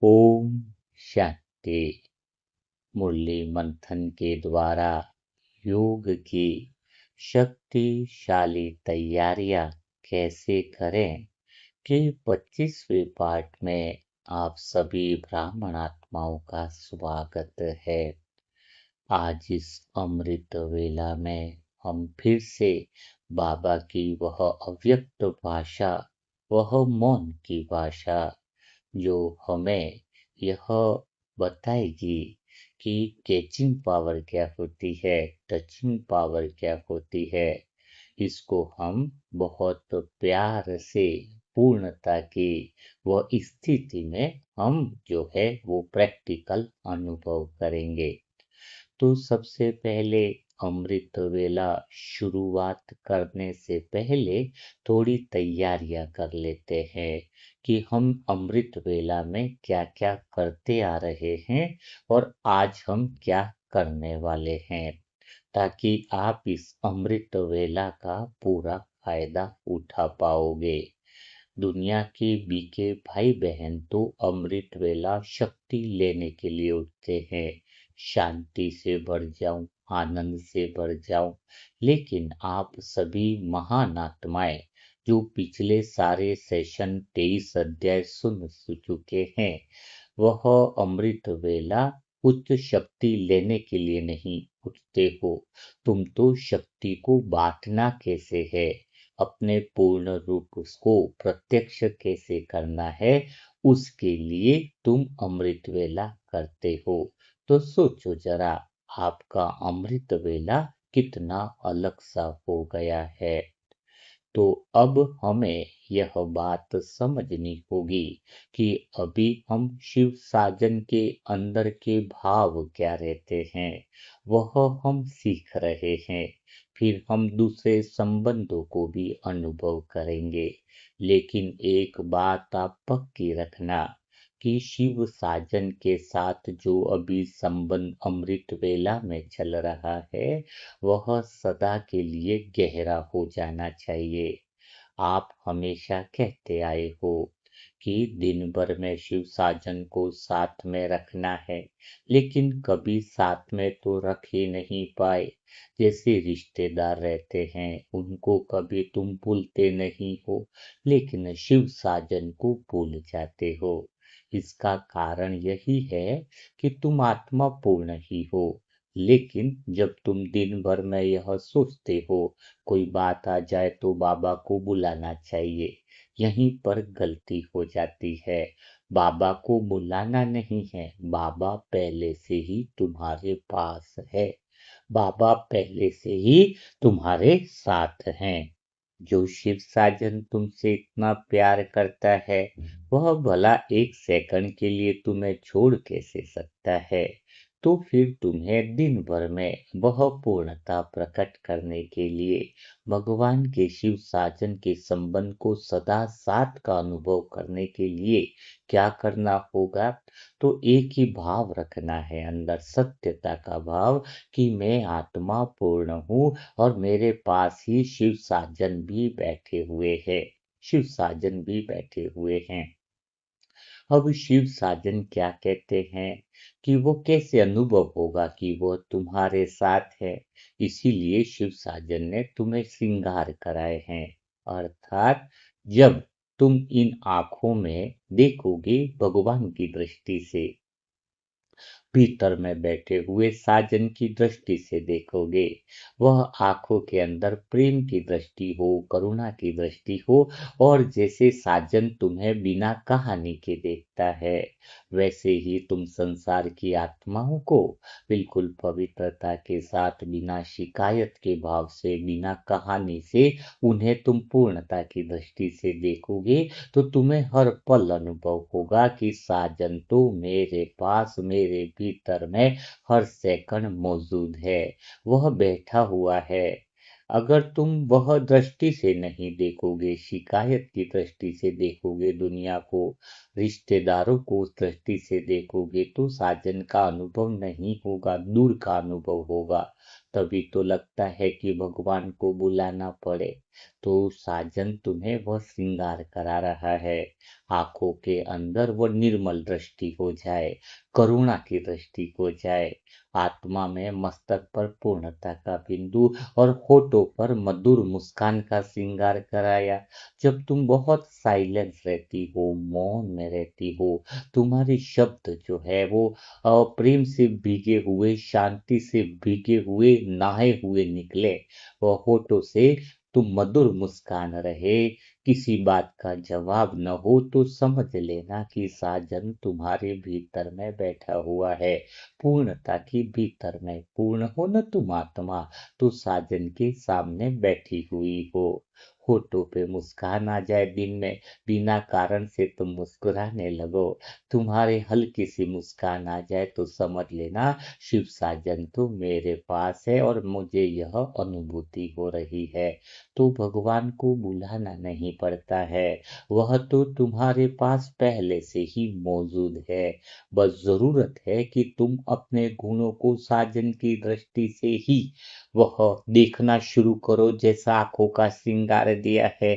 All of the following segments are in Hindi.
ओम शांति। मुरली मंथन के द्वारा योग की शक्तिशाली तैयारियां कैसे करें कि 25वें पाठ में आप सभी ब्राह्मण आत्माओं का स्वागत है। आज इस अमृत वेला में हम फिर से बाबा की वह अव्यक्त भाषा, वह मौन की भाषा जो हमें यह बताएगी कि कैचिंग पावर क्या होती है, टचिंग पावर क्या होती है, इसको हम बहुत प्यार से पूर्णता की वह स्थिति में हम जो है वो प्रैक्टिकल अनुभव करेंगे। तो सबसे पहले अमृत वेला शुरुआत करने से पहले थोड़ी तैयारियां कर लेते हैं कि हम अमृत वेला में क्या-क्या करते आ रहे हैं और आज हम क्या करने वाले हैं, ताकि आप इस अमृत वेला का पूरा फायदा उठा पाओगे। दुनिया के बीके भाई बहन तो अमृत वेला शक्ति लेने के लिए उठते हैं, शांति से भर जाऊं, आनंद से भर जाऊं। लेकिन आप सभी महान आत्माएं जो पिछले सारे सेशन 23 अध्याय सुन चुके हैं, वह अमृत वेला उच्च शक्ति लेने के लिए नहीं उठते हो। तुम तो शक्ति को बांटना कैसे है, अपने पूर्ण रूप उसको प्रत्यक्ष कैसे करना है, उसके लिए तुम अमृत वेला करते हो। तो सोचो जरा, आपका अमृत वेला कितना अलग सा हो गया है। तो अब हमें यह बात समझनी होगी कि अभी हम शिव साजन के अंदर के भाव क्या रहते हैं, वह हम सीख रहे हैं। फिर हम दूसरे संबंधों को भी अनुभव करेंगे। लेकिन एक बात आप पक्की रखना कि शिव साजन के साथ जो अभी संबंध अमृत वेला में चल रहा है, वह सदा के लिए गहरा हो जाना चाहिए। आप हमेशा कहते आए हो कि दिन भर में शिव साजन को साथ में रखना है, लेकिन कभी साथ में तो रख ही नहीं पाए। जैसे रिश्तेदार रहते हैं, उनको कभी तुम भूलते नहीं हो, लेकिन शिव साजन को भूल जाते हो। इसका कारण यही है कि तुम आत्मा पूर्ण ही हो। लेकिन जब तुम दिन भर में यह सोचते हो कोई बात आ जाए तो बाबा को बुलाना चाहिए, यहीं पर गलती हो जाती है। बाबा को बुलाना नहीं है, बाबा पहले से ही तुम्हारे पास है, बाबा पहले से ही तुम्हारे साथ हैं। जो शिव साजन तुमसे इतना प्यार करता है, वह भला एक सेकंड के लिए तुम्हें छोड़ कैसे सकता है। तो फिर तुम्हें दिन भर में वह पूर्णता प्रकट करने के लिए भगवान के शिव साजन के संबंध को सदा साथ का अनुभव करने के लिए क्या करना होगा। तो एक ही भाव रखना है अंदर, सत्यता का भाव कि मैं आत्मा पूर्ण हूँ और मेरे पास ही शिव साजन भी बैठे हुए हैं, शिव साजन भी बैठे हुए हैं। अब शिव साजन क्या कहते हैं कि वो कैसे अनुभव होगा कि वो तुम्हारे साथ है। इसीलिए शिव साजन ने तुम्हें श्रृंगार कराए हैं। अर्थात जब तुम इन आंखों में देखोगे भगवान की दृष्टि से, भीतर में बैठे हुए साजन की दृष्टि से देखोगे, वह आंखों के अंदर प्रेम की दृष्टि हो, करुणा की दृष्टि हो, और जैसे साजन तुम्हें बिना कहानी के देखता है, वैसे ही तुम संसार की आत्माओं को बिल्कुल पवित्रता के साथ, बिना शिकायत के भाव से, बिना कहानी से उन्हें तुम पूर्णता की दृष्टि से देखोगे। तो तुम्हें हर पल अनुभव होगा कि साजन तो मेरे पास, मेरे भीतर में हर सेकंड मौजूद है, वह बैठा हुआ है। अगर तुम वह दृष्टि से नहीं देखोगे, शिकायत की दृष्टि से देखोगे दुनिया को, रिश्तेदारों को उस दृष्टि से देखोगे तो साजन का अनुभव नहीं होगा, दूर का अनुभव होगा। तभी तो लगता है कि भगवान को बुलाना पड़े। तो साजन तुम्हें वह श्रृंगार करा रहा है, आंखों के अंदर वो निर्मल दृष्टि हो जाए, करुणा की दृष्टि हो जाए, आत्मा में मस्तक पर पूर्णता का बिंदु और होठों पर मधुर मुस्कान का श्रृंगार कराया। जब तुम बहुत साइलेंस रहती हो, मौन में रहती हो, तुम्हारे शब्द जो है वो प्रेम से भीगे हुए, शांति से भीगे हुए, नहाए हुए निकले, वह होठों से तुम मधुर मुस्कान रहे, किसी बात का जवाब न हो, तो समझ लेना कि साजन तुम्हारे भीतर में बैठा हुआ है। पूर्णता के भीतर में पूर्ण हो न तुम आत्मा, तो साजन के सामने बैठी हुई हो। होठों पे मुस्कान आ जाए दिन में, बिना कारण से तुम मुस्कुराने लगो, तुम्हारे हल्की सी मुस्कान आ जाए, तो समझ लेना शिव साजन तो मेरे पास है और मुझे यह अनुभूति हो रही है। तो भगवान को बुलाना नहीं पड़ता है, वह तो तुम्हारे पास पहले से ही मौजूद है। बस जरूरत है कि तुम अपने गुणों को साजन की दृष्टि से ही वह देखना शुरू करो, जैसा आंखों का श्रृंगार दिया है।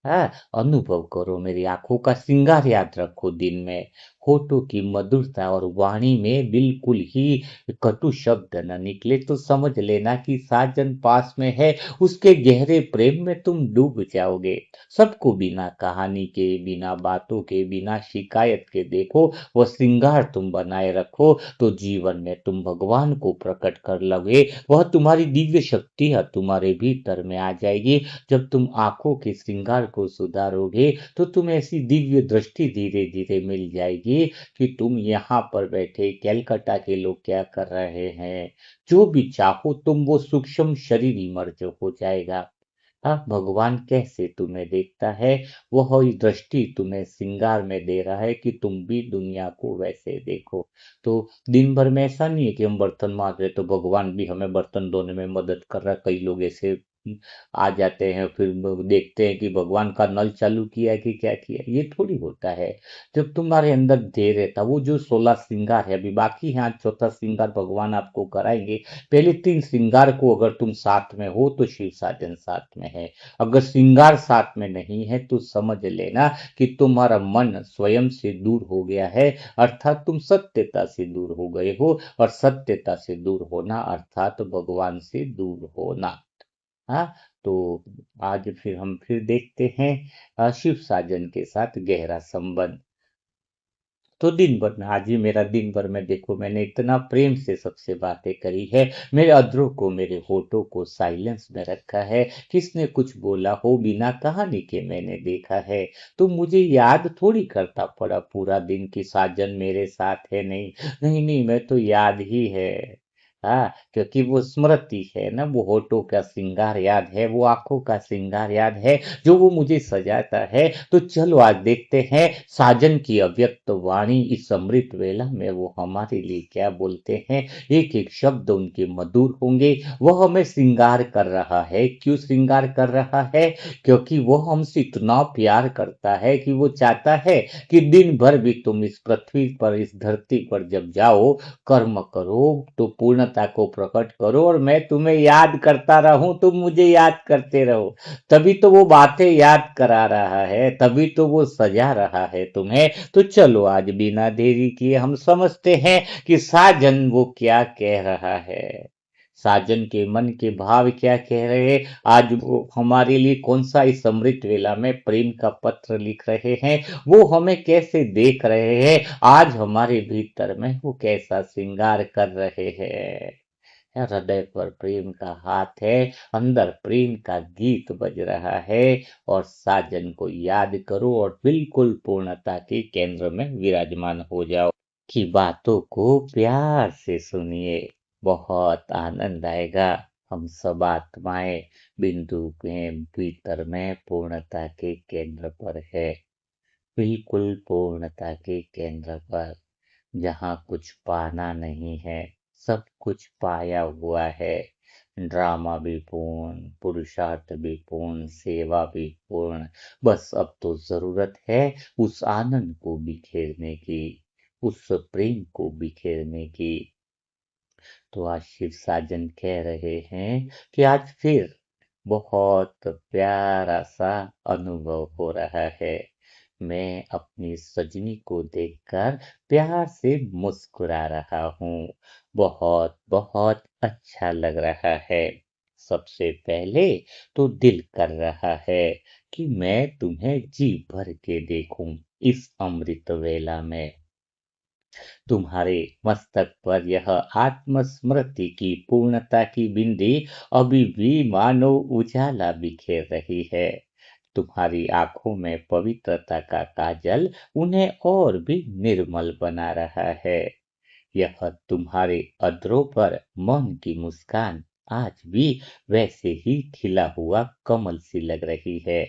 हाँ, अनुभव करो, मेरी आंखों का श्रृंगार याद रखो दिन में, होठों की मधुरता और वाणी में बिल्कुल ही कटु शब्द न निकले, तो समझ लेना कि साजन पास में है। उसके गहरे प्रेम में तुम डूब जाओगे। सबको बिना कहानी के, बिना बातों के, बिना शिकायत के देखो, वह श्रृंगार तुम बनाए रखो, तो जीवन में तुम भगवान को प्रकट कर लोगे। वह तुम्हारी दिव्य शक्तियाँ तुम्हारे भीतर में आ जाएगी। जब तुम आंखों के श्रृंगार को सुधारोगे, तो तुम्हें ऐसी दिव्य दृष्टि धीरे धीरे मिल जाएगी कि तुम यहाँ पर बैठे कैलकाटा के लोग क्या कर रहे हैं, जो भी चाहो तुम वो सूक्ष्म शरीर इमर्ज हो जाएगा। हाँ, भगवान कैसे तुम्हें देखता है, वह ही दृष्टि तुम्हें श्रृंगार में दे रहा है कि तुम भी दुनिया को वैसे देखो। तो दिन भर में ऐसा नहीं है कि हम बर्तन माज रहे तो भगवान भी हमें बर्तन धोने में मदद कर रहा है। कई लोग ऐसे आ जाते हैं, फिर देखते हैं कि भगवान का नल चालू किया कि क्या किया, ये थोड़ी होता है। जब तुम्हारे अंदर धैर्य था, वो जो 16 श्रृंगार है, अभी बाकी है, आज चौथा श्रृंगार भगवान आपको कराएंगे। पहले 3 श्रृंगार को अगर तुम साथ में हो तो शिव साजन साथ में है। अगर श्रृंगार साथ में नहीं है तो समझ लेना कि तुम्हारा मन स्वयं से दूर हो गया है, अर्थात तुम सत्यता से दूर हो गए हो, और सत्यता से दूर होना अर्थात भगवान से दूर होना। हाँ, तो आज फिर हम फिर देखते हैं शिव साजन के साथ गहरा संबंध। तो दिन भर में आज ही मेरा दिन भर में देखो, मैंने इतना प्रेम से सबसे बातें करी है, मेरे अधरों को, मेरे होठों को साइलेंस में रखा है, किसने कुछ बोला हो बिना कहानी के मैंने देखा है। तो मुझे याद थोड़ी करता पड़ा पूरा दिन कि साजन मेरे साथ है, नहीं नहीं नहीं, मैं तो याद ही है। हाँ, क्योंकि वो स्मृति है ना, वो होठों का श्रृंगार याद है, वो आंखों का श्रृंगार याद है, जो वो मुझे सजाता है। तो चलो आज देखते हैं साजन की अव्यक्त वाणी इस अमृत वेला में वो हमारे लिए क्या बोलते हैं। एक एक शब्द उनके मधुर होंगे। वह हमें श्रृंगार कर रहा है, क्यों श्रृंगार कर रहा है? क्योंकि वो हमसे इतना प्यार करता है कि वो चाहता है कि दिन भर भी तुम इस पृथ्वी पर, इस धरती पर जब जाओ, कर्म करो, तो पूर्णता को प्रकट करो, और मैं तुम्हें याद करता रहूं, तुम मुझे याद करते रहो। तभी तो वो बातें याद करा रहा है, तभी तो वो सजा रहा है तुम्हें। तो चलो आज बिना देरी किए हम समझते हैं कि साजन वो क्या कह रहा है, साजन के मन के भाव क्या कह रहे हैं। आज वो हमारे लिए कौन सा इस अमृत वेला में प्रेम का पत्र लिख रहे हैं, वो हमें कैसे देख रहे हैं, आज हमारे भीतर में वो कैसा श्रृंगार कर रहे हैं। हृदय पर प्रेम का हाथ है, अंदर प्रेम का गीत बज रहा है, और साजन को याद करो और बिल्कुल पूर्णता के केंद्र में विराजमान हो जाओ। की बातों को प्यार से सुनिए, बहुत आनंद आएगा। हम सब आत्माएं बिंदु के भीतर में पूर्णता के केंद्र पर है, बिल्कुल पूर्णता के केंद्र पर, जहाँ कुछ पाना नहीं है, सब कुछ पाया हुआ है। ड्रामा भी पूर्ण, पुरुषार्थ भी पूर्ण, सेवा भी पूर्ण। बस अब तो ज़रूरत है उस आनंद को बिखेरने की, उस प्रेम को बिखेरने की। तो आज शिव साजन कह रहे हैं कि आज फिर बहुत प्यारा सा अनुभव हो रहा है। मैं अपनी सजनी को देखकर प्यार से मुस्कुरा रहा हूँ। बहुत बहुत अच्छा लग रहा है। सबसे पहले तो दिल कर रहा है कि मैं तुम्हें जी भर के देखूं इस अमृत वेला में। तुम्हारे मस्तक पर यह आत्मस्मृति की पूर्णता की बिंदी अभी भी मानो उजाला बिखेर रही है। तुम्हारी आंखों में पवित्रता का काजल उन्हें और भी निर्मल बना रहा है। यह तुम्हारे अधरों पर मौन की मुस्कान आज भी वैसे ही खिला हुआ कमल सी लग रही है।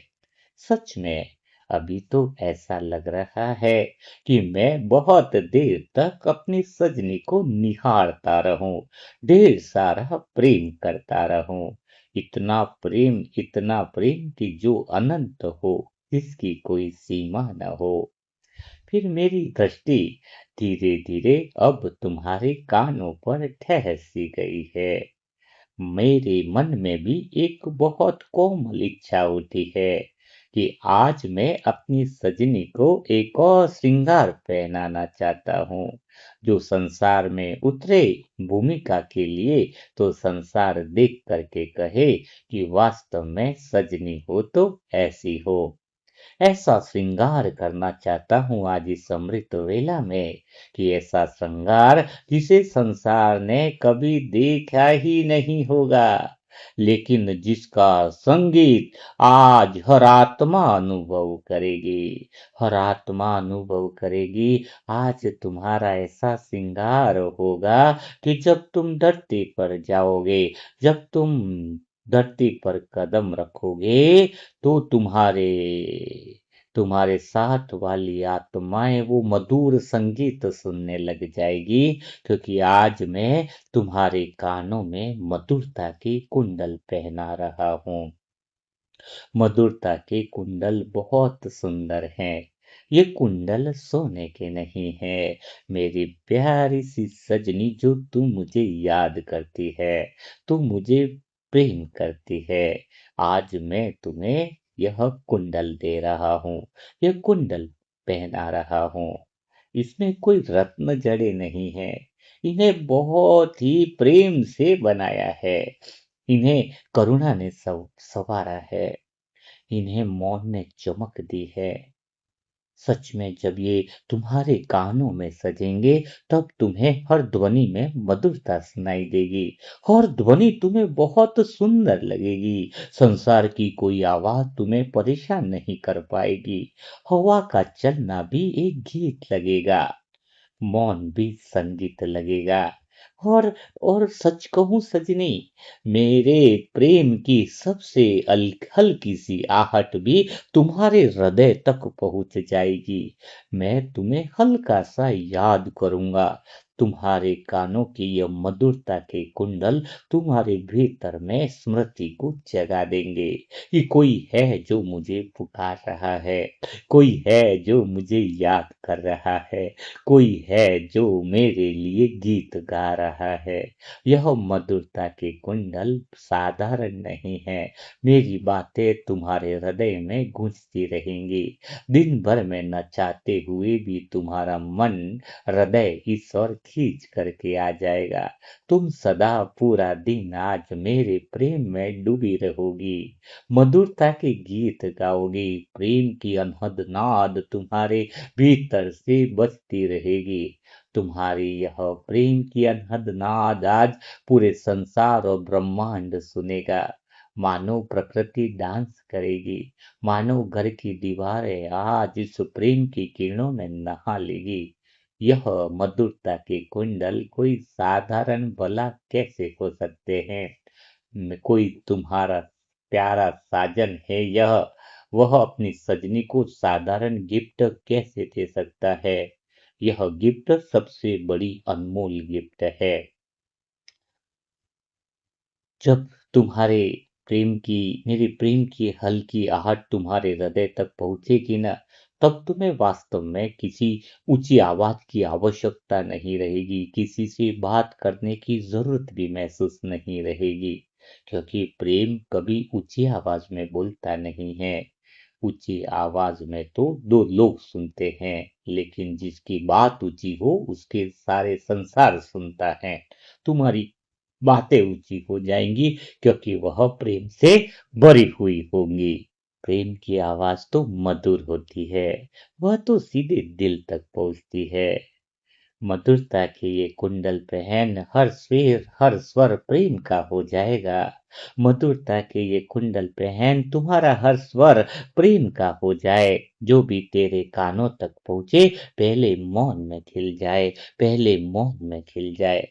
सच में अभी तो ऐसा लग रहा है कि मैं बहुत देर तक अपनी सजनी को निहारता रहूं, ढेर सारा प्रेम करता रहूं। इतना प्रेम कि जो अनंत हो, जिसकी कोई सीमा न हो। फिर मेरी दृष्टि धीरे धीरे अब तुम्हारे कानों पर ठहर सी गई है। मेरे मन में भी एक बहुत कोमल इच्छा उठी है कि आज मैं अपनी सजनी को एक और श्रृंगार पहनाना चाहता हूँ, जो संसार में उतरे भूमिका के लिए तो संसार देख करके कहे कि वास्तव में सजनी हो तो ऐसी हो। ऐसा श्रृंगार करना चाहता हूँ आज इस अमृत वेला में कि ऐसा श्रृंगार जिसे संसार ने कभी देखा ही नहीं होगा, लेकिन जिसका संगीत आज हर आत्मा अनुभव करेगी। हर आत्मा अनुभव करेगी। आज तुम्हारा ऐसा श्रृंगार होगा कि जब तुम धरती पर जाओगे, जब तुम धरती पर कदम रखोगे, तो तुम्हारे साथ वाली आत्माएं वो मधुर संगीत सुनने लग जाएगी, क्योंकि आज मैं तुम्हारे कानों में मधुरता की कुंडल पहना रहा हूँ। मधुरता के कुंडल बहुत सुंदर हैं। ये कुंडल सोने के नहीं है, मेरी प्यारी सी सजनी, जो तू मुझे याद करती है, तू मुझे प्रेम करती है। आज मैं तुम्हें यह कुंडल दे रहा हूँ, यह कुंडल पहना रहा हूँ। इसमें कोई रत्न जड़े नहीं है, इन्हें बहुत ही प्रेम से बनाया है, इन्हें करुणा ने संवारा है, इन्हें मौन ने चमक दी है। सच में जब ये तुम्हारे कानों में सजेंगे, तब तुम्हें हर ध्वनि में मधुरता सुनाई देगी। हर ध्वनि तुम्हें बहुत सुंदर लगेगी। संसार की कोई आवाज तुम्हें परेशान नहीं कर पाएगी। हवा का चलना भी एक गीत लगेगा, मौन भी संगीत लगेगा। और और सच कहूं सजनी, मेरे प्रेम की सबसे हल्की सी आहट भी तुम्हारे हृदय तक पहुंच जाएगी। मैं तुम्हें हल्का सा याद करूंगा। तुम्हारे कानों की यह मधुरता के कुंडल तुम्हारे भीतर में स्मृति को जगा देंगे कि कोई है जो मुझे पुकार रहा है, कोई है जो मुझे याद कर रहा है, कोई है जो मेरे लिए गीत गा रहा है। यह मधुरता के कुंडल साधारण नहीं है। मेरी बातें तुम्हारे हृदय में गूंजती रहेंगी। दिन भर में न चाहते हुए भी तुम्हारा मन, हृदय इस ओर खींच करके आ जाएगा। तुम सदा पूरा दिन आज मेरे प्रेम में डूबी रहोगी, मधुरता के गीत गाओगी, प्रेम की अनहद नाद तुम्हारे भीतर से बजती रहेगी। तुम्हारी यह प्रेम की अनहद नाद आज पूरे संसार और ब्रह्मांड सुनेगा। मानो प्रकृति डांस करेगी, मानो घर की दीवारें आज इस प्रेम की किरणों में नहा लेगी। यह मधुरता के कुंडल कोई साधारण भला कैसे हो सकते हैं? कोई तुम्हारा प्यारा साजन है यह, वह अपनी सजनी को साधारण गिफ्ट कैसे दे सकता है? यह गिफ्ट सबसे बड़ी अनमोल गिफ्ट है। जब तुम्हारे मेरे प्रेम की हल्की आहट तुम्हारे हृदय तक पहुंचेगी ना, तब तुम्हें वास्तव में किसी ऊंची आवाज की आवश्यकता नहीं रहेगी, किसी से बात करने की जरूरत भी महसूस नहीं रहेगी, क्योंकि प्रेम कभी ऊंची आवाज में बोलता नहीं है। ऊंची आवाज में तो दो लोग सुनते हैं, लेकिन जिसकी बात ऊंची हो उसके सारे संसार सुनता है। तुम्हारी बातें ऊंची हो जाएंगी, क्योंकि वह प्रेम से भरी हुई होंगी। प्रेम की आवाज तो मधुर होती है, वह तो सीधे दिल तक पहुंचती है। मधुरता के ये कुंडल पहन, हर स्वर प्रेम का हो जाएगा। मधुरता के ये कुंडल पहन, तुम्हारा हर स्वर प्रेम का हो जाए। जो भी तेरे कानों तक पहुंचे, पहले मौन में खिल जाए, पहले मौन में खिल जाए।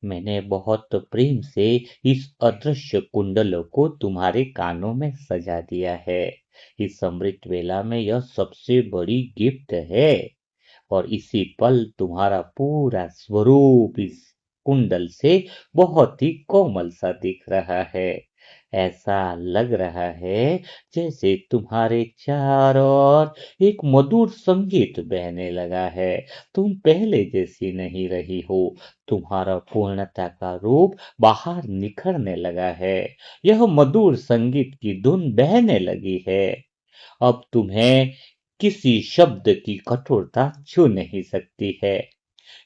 मैंने बहुत प्रेम से इस अदृश्य कुंडलों को तुम्हारे कानों में सजा दिया है। इस अमृत वेला में यह सबसे बड़ी गिफ्ट है, और इसी पल तुम्हारा पूरा स्वरूप इस कुंडल से बहुत ही कोमल सा दिख रहा है। ऐसा लग रहा है जैसे तुम्हारे चारों ओर एक मधुर संगीत बहने लगा है। तुम पहले जैसी नहीं रही हो, तुम्हारा पूर्णता का रूप बाहर निखरने लगा है। यह मधुर संगीत की धुन बहने लगी है। अब तुम्हें किसी शब्द की कठोरता छू नहीं सकती है।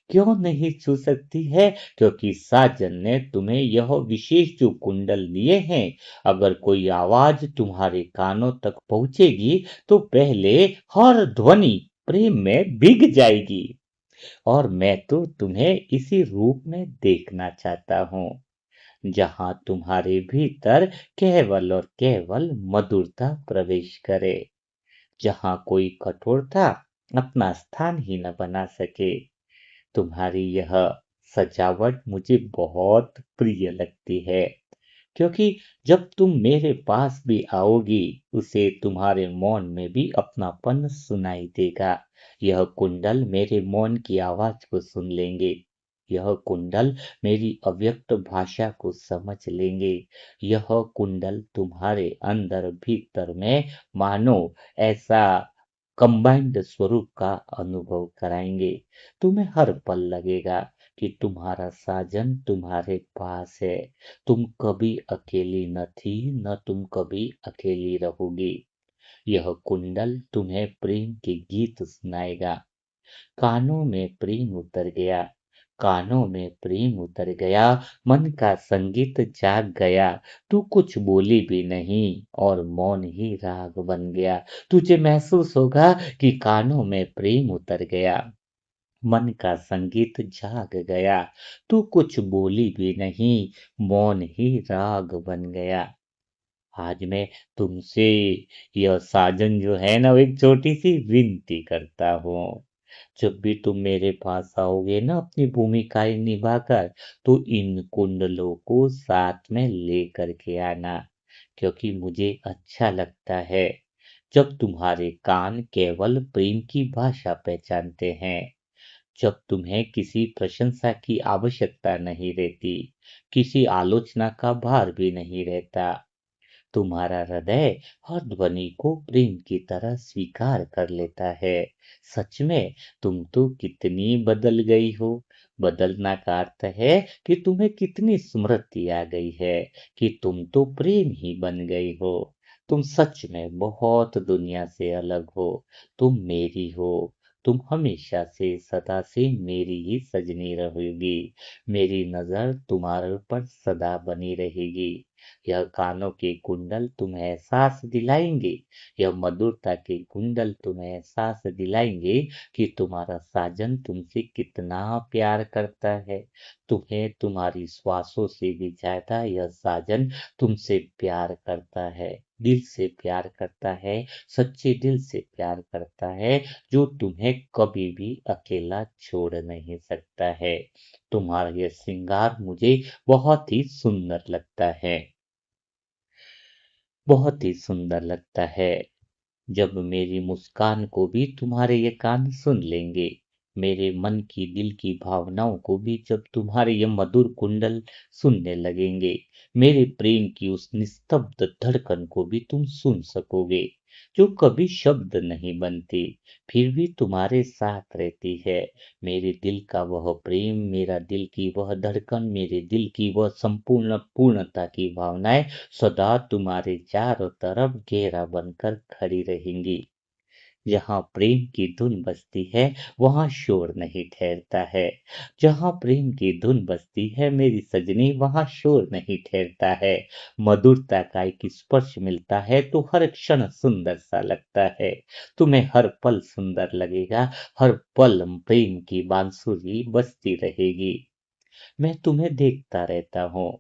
क्यों नहीं छू सकती है? क्योंकि साजन ने तुम्हें यह विशेष जो कुंडल दिए हैं, अगर कोई आवाज तुम्हारे कानों तक पहुंचेगी, तो पहले हर ध्वनि प्रेम में भीग जाएगी। और मैं तो तुम्हें इसी रूप में देखना चाहता हूँ, जहां तुम्हारे भीतर केवल और केवल मधुरता प्रवेश करे, जहां कोई कठोरता अपना स्थान ही न बना सके। तुम्हारी यह सजावट मुझे बहुत प्रिय लगती है, क्योंकि जब तुम मेरे पास भी आओगी, उसे तुम्हारे मौन में भी अपनापन सुनाई देगा। यह कुंडल मेरे मौन की आवाज को सुन लेंगे। यह कुंडल मेरी अव्यक्त भाषा को समझ लेंगे। यह कुंडल तुम्हारे अंदर भीतर में मानो ऐसा कंबाइंड स्वरूप का अनुभव कराएंगे। तुम्हें हर पल लगेगा कि तुम्हारा साजन तुम्हारे पास है। तुम कभी अकेली न थी, न तुम कभी अकेली रहोगी। यह कुंडल तुम्हें प्रेम के गीत सुनाएगा। कानों में प्रेम उतर गया, कानों में प्रेम उतर गया, मन का संगीत जाग गया। तू कुछ बोली भी नहीं, और मौन ही राग बन गया। तुझे महसूस होगा कि कानों में प्रेम उतर गया, मन का संगीत जाग गया। तू कुछ बोली भी नहीं, मौन ही राग बन गया। आज मैं तुमसे यह साजन जो है ना, वो एक छोटी सी विनती करता हूँ। जब भी तुम मेरे पास आओगे ना अपनी भूमिकाएं निभाकर, तो इन कुंडलों को साथ में लेकर के आना, क्योंकि मुझे अच्छा लगता है जब तुम्हारे कान केवल प्रेम की भाषा पहचानते हैं, जब तुम्हें किसी प्रशंसा की आवश्यकता नहीं रहती, किसी आलोचना का भार भी नहीं रहता। तुम्हारा हृदय हर ध्वनि को प्रेम की तरह स्वीकार कर लेता है। सच में तुम तो कितनी बदल गई हो। बदलना का अर्थ है कि तुम्हें कितनी स्मृति आ गई है, कि तुम तो प्रेम ही बन गई हो। तुम सच में बहुत दुनिया से अलग हो। तुम मेरी हो। तुम हमेशा से सदा से मेरी ही सजनी रहोगी। मेरी नजर तुम्हारे ऊपर सदा बनी रहेगी। यह कानों के कुंडल तुम्हें एहसास दिलाएंगे, यह मधुरता के कुंडल तुम्हें एहसास दिलाएंगे कि तुम्हारा साजन तुमसे कितना प्यार करता है। तुम्हें तुम्हारी श्वासों से भी ज्यादा यह साजन तुमसे प्यार करता है, दिल से प्यार करता है, सच्चे दिल से प्यार करता है, जो तुम्हें कभी भी अकेला छोड़ नहीं सकता है। तुम्हारा यह श्रृंगार मुझे बहुत ही सुंदर लगता है, बहुत ही सुंदर लगता है। जब मेरी मुस्कान को भी तुम्हारे ये कान सुन लेंगे, मेरे मन की दिल की भावनाओं को भी जब तुम्हारे ये मधुर कुंडल सुनने लगेंगे, मेरे प्रेम की उस निस्तब्ध धड़कन को भी तुम सुन सकोगे, जो कभी शब्द नहीं बनती, फिर भी तुम्हारे साथ रहती है। मेरे दिल का वह प्रेम, मेरा दिल की वह धड़कन, मेरे दिल की वह संपूर्ण पूर्णता की भावनाएं सदा तुम्हारे चारों तरफ घेरा बनकर खड़ी रहेंगी। जहाँ प्रेम की धुन बजती है, वहाँ शोर नहीं ठहरता है। जहाँ प्रेम की धुन बजती है मेरी सजनी, वहाँ शोर नहीं ठहरता है। मधुरता का एक स्पर्श मिलता है तो हर क्षण सुंदर सा लगता है। तुम्हें हर पल सुंदर लगेगा, हर पल प्रेम की बांसुरी बजती रहेगी। मैं तुम्हें देखता रहता हूँ।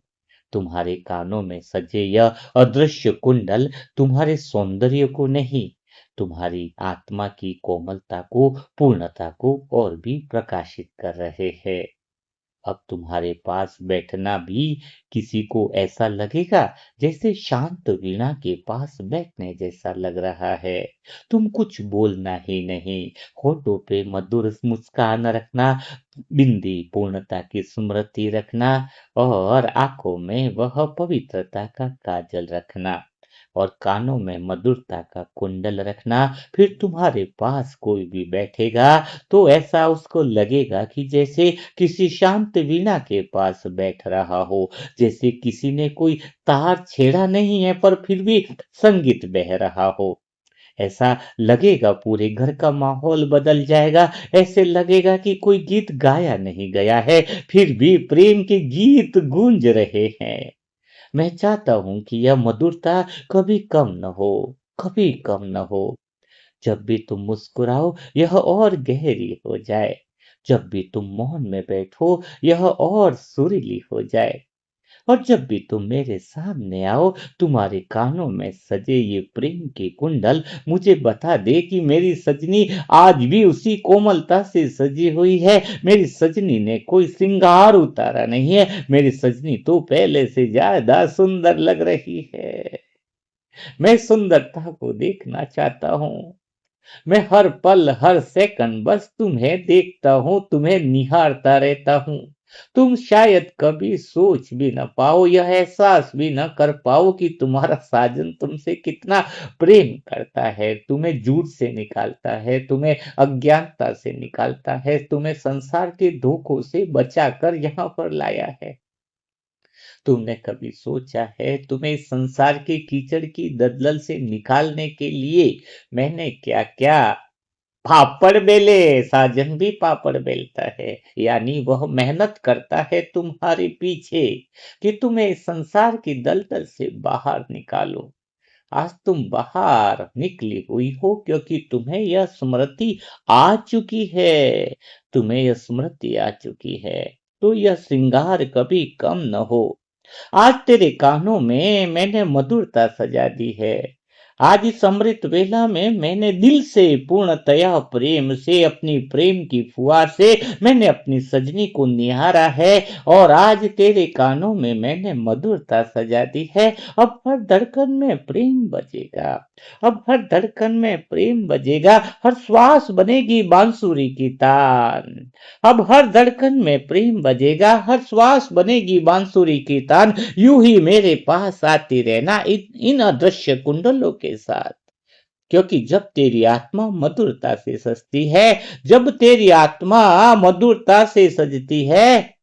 तुम्हारे कानों में सजे यह अदृश्य कुंडल तुम्हारे सौंदर्य को नहीं, तुम्हारी आत्मा की कोमलता को, पूर्णता को और भी प्रकाशित कर रहे हैं। अब तुम्हारे पास बैठना भी किसी को ऐसा लगेगा जैसे शांत वीणा के पास बैठने जैसा लग रहा है। तुम कुछ बोलना ही नहीं, होठों पे मधुर मुस्कान रखना, बिंदी पूर्णता की स्मृति रखना और आंखों में वह पवित्रता का काजल रखना और कानों में मधुरता का कुंडल रखना। फिर तुम्हारे पास कोई भी बैठेगा तो ऐसा उसको लगेगा कि जैसे किसी शांत वीणा के पास बैठ रहा हो, जैसे किसी ने कोई तार छेड़ा नहीं है पर फिर भी संगीत बह रहा हो। ऐसा लगेगा पूरे घर का माहौल बदल जाएगा, ऐसे लगेगा कि कोई गीत गाया नहीं गया है, फिर भी प्रेम के गीत गूंज रहे हैं। मैं चाहता हूँ कि यह मधुरता कभी कम न हो, कभी कम न हो। जब भी तुम मुस्कुराओ यह और गहरी हो जाए, जब भी तुम मौन में बैठो यह और सुरीली हो जाए, और जब भी तुम मेरे सामने आओ तुम्हारे कानों में सजे ये प्रेम के कुंडल मुझे बता दे कि मेरी सजनी आज भी उसी कोमलता से सजी हुई है। मेरी सजनी ने कोई श्रृंगार उतारा नहीं है, मेरी सजनी तो पहले से ज्यादा सुंदर लग रही है। मैं सुंदरता को देखना चाहता हूँ। मैं हर पल हर सेकंड बस तुम्हें देखता हूँ, तुम्हें निहारता रहता हूँ। तुम शायद कभी सोच भी न पाओ, यह एहसास भी न कर पाओ कि तुम्हारा साजन तुमसे कितना प्रेम करता है, तुम्हें झूठ से निकालता है, तुम्हें अज्ञानता से निकालता है, तुम्हें संसार के धोखों से बचाकर यहाँ पर लाया है। तुमने कभी सोचा है तुम्हें इस संसार के कीचड़ की दलदल से निकालने के लिए मैंने क्या क्या पापड़ बेले। साजन भी पापड़ बेलता है, यानी वह मेहनत करता है तुम्हारे पीछे कि तुम्हें इस संसार की दलदल से बाहर निकालो। आज तुम बाहर निकली हुई हो क्योंकि तुम्हें यह स्मृति आ चुकी है, तुम्हें यह स्मृति आ चुकी है, तो यह श्रृंगार कभी कम न हो। आज तेरे कानों में मैंने मधुरता सजा दी है। आज इस अमृत वेला में मैंने दिल से पूर्णतया प्रेम से अपनी प्रेम की फुहार से मैंने अपनी सजनी को निहारा है, और आज तेरे कानों में मैंने मधुरता सजा दी है। अब हर धड़कन में प्रेम बजेगा, अब हर धड़कन में प्रेम बजेगा, हर श्वास बनेगी बांसुरी की तान। अब हर धड़कन में प्रेम बजेगा, हर श्वास बनेगी बांसुरी की तान। यूं ही मेरे पास आती रहना इन अदृश्य कुंडलों के साथ, क्योंकि जब तेरी आत्मा मधुरता से सजती है, जब तेरी आत्मा मधुरता से सजती है,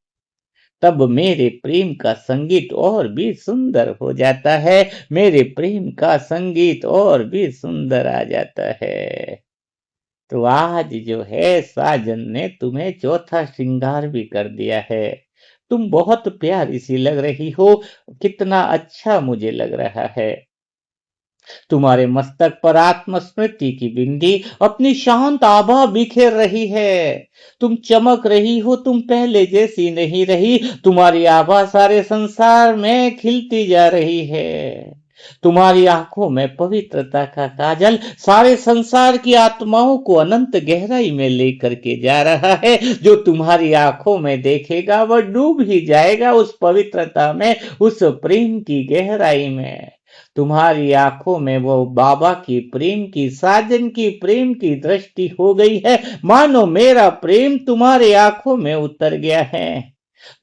तब मेरे प्रेम का संगीत और भी सुंदर हो जाता है, मेरे प्रेम का संगीत और भी सुंदर आ जाता है। तो आज जो है साजन ने तुम्हें चौथा श्रृंगार भी कर दिया है। तुम बहुत प्यारी सी लग रही हो, कितना अच्छा मुझे लग रहा है। तुम्हारे मस्तक पर आत्मस्मृति की बिंदी अपनी शांत आभा बिखेर रही है। तुम चमक रही हो, तुम पहले जैसी नहीं रही, तुम्हारी आभा सारे संसार में खिलती जा रही है। तुम्हारी आंखों में पवित्रता का काजल सारे संसार की आत्माओं को अनंत गहराई में लेकर के जा रहा है। जो तुम्हारी आंखों में देखेगा वह डूब ही जाएगा उस पवित्रता में, उस प्रेम की गहराई में। तुम्हारी आंखों में वो बाबा की प्रेम की, साजन की प्रेम की दृष्टि हो गई है। मानो मेरा प्रेम तुम्हारे आंखों में उतर गया है।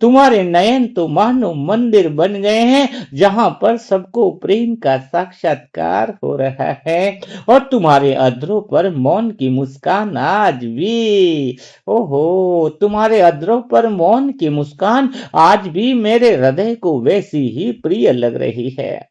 तुम्हारे नयन तो मानो मंदिर बन गए हैं, जहां पर सबको प्रेम का साक्षात्कार हो रहा है। और तुम्हारे अधरों पर मौन की मुस्कान आज भी, ओहो, तुम्हारे अधरों पर मौन की मुस्कान आज भी मेरे हृदय को वैसी ही प्रिय लग रही है।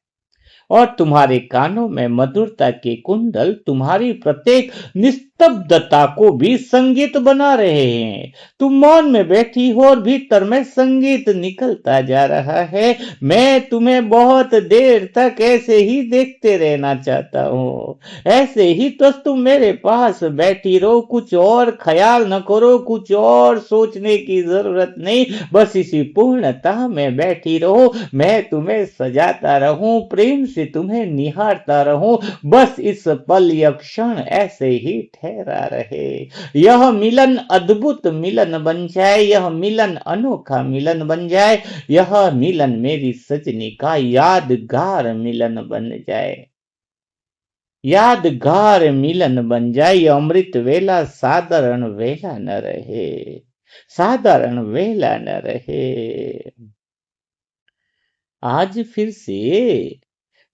और तुम्हारे कानों में मधुरता के कुंडल तुम्हारी प्रत्येक निस्तब्धता को भी संगीत बना रहे हैं। तुम मौन में बैठी हो और भीतर में संगीत निकलता जा रहा है। मैं तुम्हें बहुत देर तक ऐसे ही देखते रहना चाहता हूँ। ऐसे ही तो तुम मेरे पास बैठी रहो, कुछ और ख्याल न करो, कुछ और सोचने की जरूरत नहीं, बस इसी पूर्णता में बैठी रहो। मैं तुम्हें सजाता रहूं, प्रेम से तुम्हें निहारता रहूं, बस इस पल यह क्षण ऐसे ही ठहरा रहे। यह मिलन अद्भुत मिलन बन जाए, यह मिलन अनोखा मिलन बन जाए, यह मिलन मेरी सजनी का यादगार मिलन बन जाए। यादगार मिलन बन जाए, यह अमृत वेला साधारण वेला न रहे, साधारण वेला न रहे। आज फिर से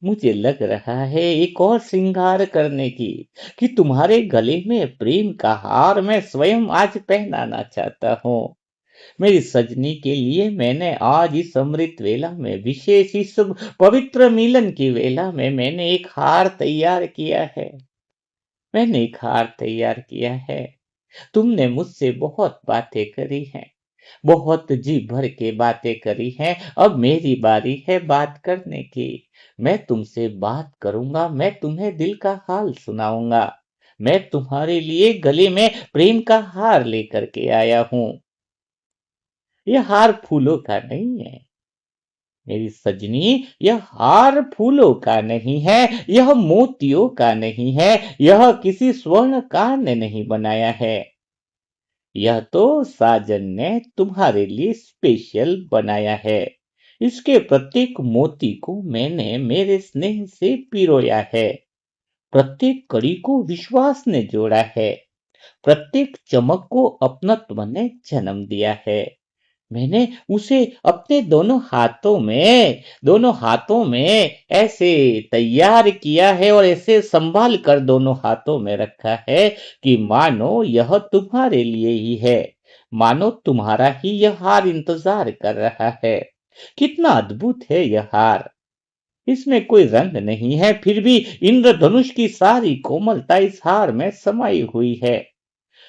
मुझे लग रहा है एक और श्रृंगार करने की, कि तुम्हारे गले में प्रेम का हार मैं स्वयं आज पहनाना चाहता हूँ। मेरी सजनी के लिए मैंने आज इस अमृत वेला में, विशेष इस पवित्र मिलन की वेला में मैंने एक हार तैयार किया है। मैंने एक हार तैयार किया है। तुमने मुझसे बहुत बातें करी हैं, बहुत जी भर के बातें करी हैं। अब मेरी बारी है बात करने की। मैं तुमसे बात करूंगा, मैं तुम्हें दिल का हाल सुनाऊंगा। मैं तुम्हारे लिए गले में प्रेम का हार लेकर के आया हूं। यह हार फूलों का नहीं है मेरी सजनी, यह हार फूलों का नहीं है, यह मोतियों का नहीं है, यह किसी स्वर्णकार ने नहीं बनाया है। यह तो साजन ने तुम्हारे लिए स्पेशल बनाया है। इसके प्रत्येक मोती को मैंने मेरे स्नेह से पिरोया है। प्रत्येक कड़ी को विश्वास ने जोड़ा है। प्रत्येक चमक को अपनत्व ने जन्म दिया है। मैंने उसे अपने दोनों हाथों में ऐसे तैयार किया है और ऐसे संभाल कर दोनों हाथों में रखा है, कि मानो यह तुम्हारे लिए ही है। मानो तुम्हारा ही यह हार इंतजार कर रहा है। कितना अद्भुत है यह हार। इसमें कोई रंग नहीं है, फिर भी इंद्रधनुष की सारी कोमलता इस हार में समाई हुई है।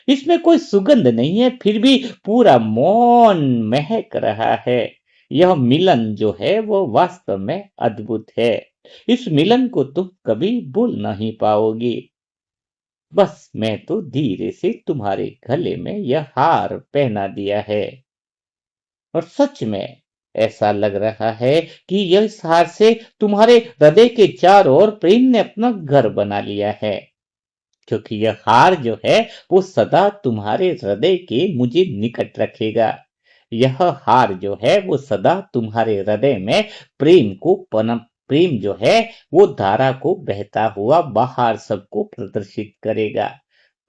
इसमें कोई सुगंध नहीं है, फिर भी पूरा मौन महक रहा है। यह मिलन जो है वो वास्तव में अद्भुत है। इस मिलन को तुम कभी भूल नहीं पाओगी। बस मैं तो धीरे से तुम्हारे गले में यह हार पहना दिया है, और सच में ऐसा लग रहा है कि यह इस हार से तुम्हारे हृदय के चारों ओर प्रेम ने अपना घर बना लिया है। क्योंकि यह हार जो है वो सदा तुम्हारे हृदय के मुझे निकट रखेगा। यह हार जो है वो सदा तुम्हारे हृदय में प्रेम जो है वो धारा को बहता हुआ बाहर सबको प्रदर्शित करेगा।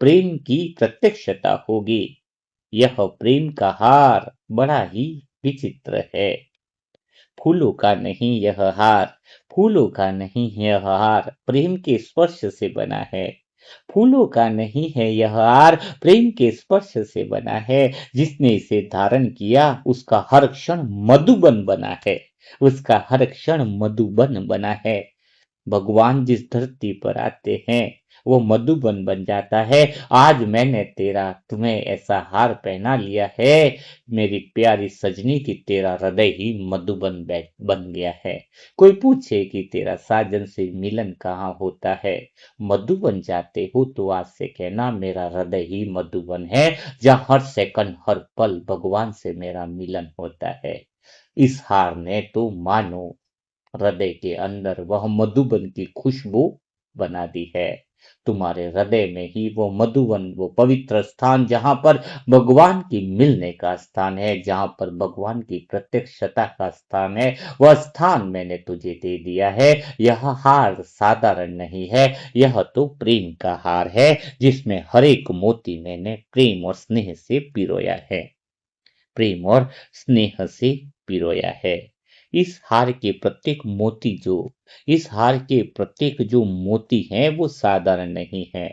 प्रेम की प्रत्यक्षता होगी। यह प्रेम का हार बड़ा ही विचित्र है। फूलों का नहीं यह हार, फूलों का नहीं यह हार प्रेम के स्पर्श से बना है। फूलों का नहीं है यह हार, प्रेम के स्पर्श से बना है। जिसने इसे धारण किया उसका हर क्षण मधुबन बना है। उसका हर क्षण मधुबन बना है। भगवान जिस धरती पर आते हैं वो मधुबन बन जाता है। आज मैंने तुम्हें ऐसा हार पहना लिया है मेरी प्यारी सजनी, की तेरा हृदय ही मधुबन बन गया है। कोई पूछे कि तेरा साजन से मिलन कहाँ होता है, मधुबन जाते हो तो आज से कहना मेरा हृदय ही मधुबन है, जहाँ हर सेकंड हर पल भगवान से मेरा मिलन होता है। इस हार ने तो मानो हृदय के अंदर वह मधुबन की खुशबू बना दी है। तुम्हारे हृदय में ही वो मधुवन, वो पवित्र स्थान जहाँ पर भगवान की मिलने का स्थान है, जहाँ पर भगवान की प्रत्यक्षता का स्थान है, वह स्थान मैंने तुझे दे दिया है। यह हार साधारण नहीं है, यह तो प्रेम का हार है, जिसमें हर एक मोती मैंने प्रेम और स्नेह से पिरोया है। प्रेम और स्नेह से पिरोया है। इस हार के प्रत्येक मोती जो इस हार के प्रत्येक जो मोती हैं वो साधारण नहीं है।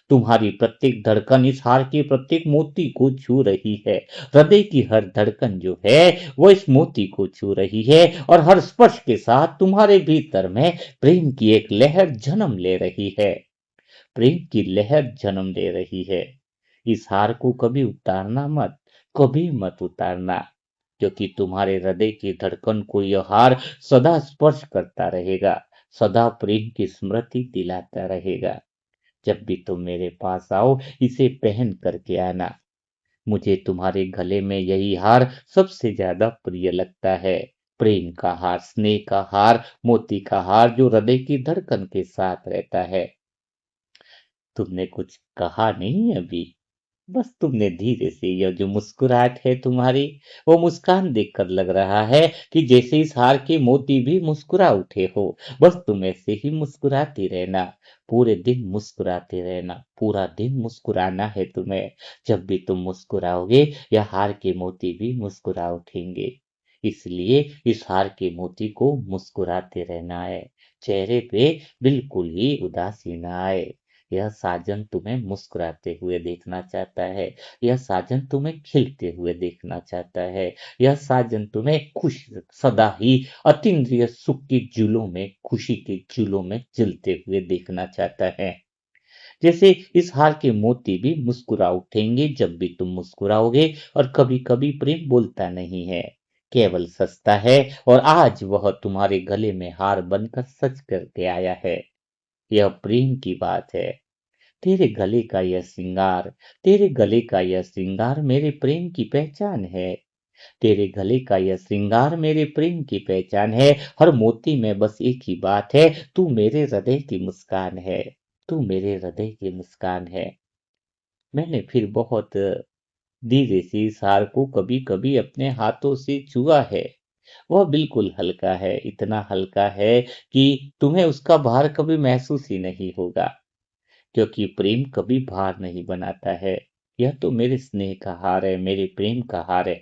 तुम्हारी प्रत्येक धड़कन इस हार के प्रत्येक मोती को छू रही है। हृदय की हर धड़कन जो है वो इस मोती को छू रही है, और हर स्पर्श के साथ तुम्हारे भीतर में प्रेम की एक लहर जन्म ले रही है। प्रेम की लहर जन्म ले रही है। इस हार को कभी उतारना मत, कभी मत उतारना, क्योंकि तुम्हारे हृदय की धड़कन को यह हार सदा स्पर्श करता रहेगा, सदा प्रेम की स्मृति दिलाता रहेगा। जब भी तुम मेरे पास आओ, इसे पहन करके आना। मुझे तुम्हारे गले में यही हार सबसे ज्यादा प्रिय लगता है। प्रेम का हार, स्नेह का हार, मोती का हार, जो हृदय की धड़कन के साथ रहता है। तुमने कुछ कहा नहीं अभी। बस तुमने धीरे से, यह जो मुस्कुराहट है तुम्हारी, वो मुस्कान देखकर लग रहा है कि जैसे इस हार के मोती भी मुस्कुरा उठे हो। बस तुम ऐसे ही मुस्कुराती रहना, पूरे दिन मुस्कुराते रहना, पूरा दिन मुस्कुराना है तुम्हें। जब भी तुम मुस्कुराओगे, यह हार के मोती भी मुस्कुरा उठेंगे। इसलिए इस हार के मोती को मुस्कुराते रहना है। चेहरे पे बिल्कुल ही उदासी ना आए। यह साजन तुम्हें मुस्कुराते हुए देखना चाहता है। यह साजन तुम्हें खिलते हुए देखना चाहता है। यह साजन तुम्हें खुश, सदा ही अतीन्द्रिय सुख की झूलों में, खुशी के झूलों में जलते हुए देखना चाहता है। जैसे इस हार के मोती भी मुस्कुरा उठेंगे जब भी तुम मुस्कुराओगे। और कभी कभी प्रेम बोलता नहीं है, केवल सचता है। और आज वह तुम्हारे गले में हार बनकर सच करके आया है। यह प्रेम की बात है। तेरे गले का यह श्रृंगार, तेरे गले का यह श्रृंगार मेरे प्रेम की पहचान है। तेरे गले का यह श्रृंगार मेरे प्रेम की पहचान है। हर मोती में बस एक ही बात है, तू मेरे हृदय की मुस्कान है। तू मेरे हृदय की मुस्कान है। मैंने फिर बहुत धीरे से इस हार को कभी कभी अपने हाथों से छुआ है। वह बिल्कुल हल्का है, इतना हल्का है कि तुम्हें उसका भार कभी महसूस ही नहीं होगा, क्योंकि प्रेम कभी भार नहीं बनाता है। यह तो मेरे स्नेह का हार है, मेरे प्रेम का हार है।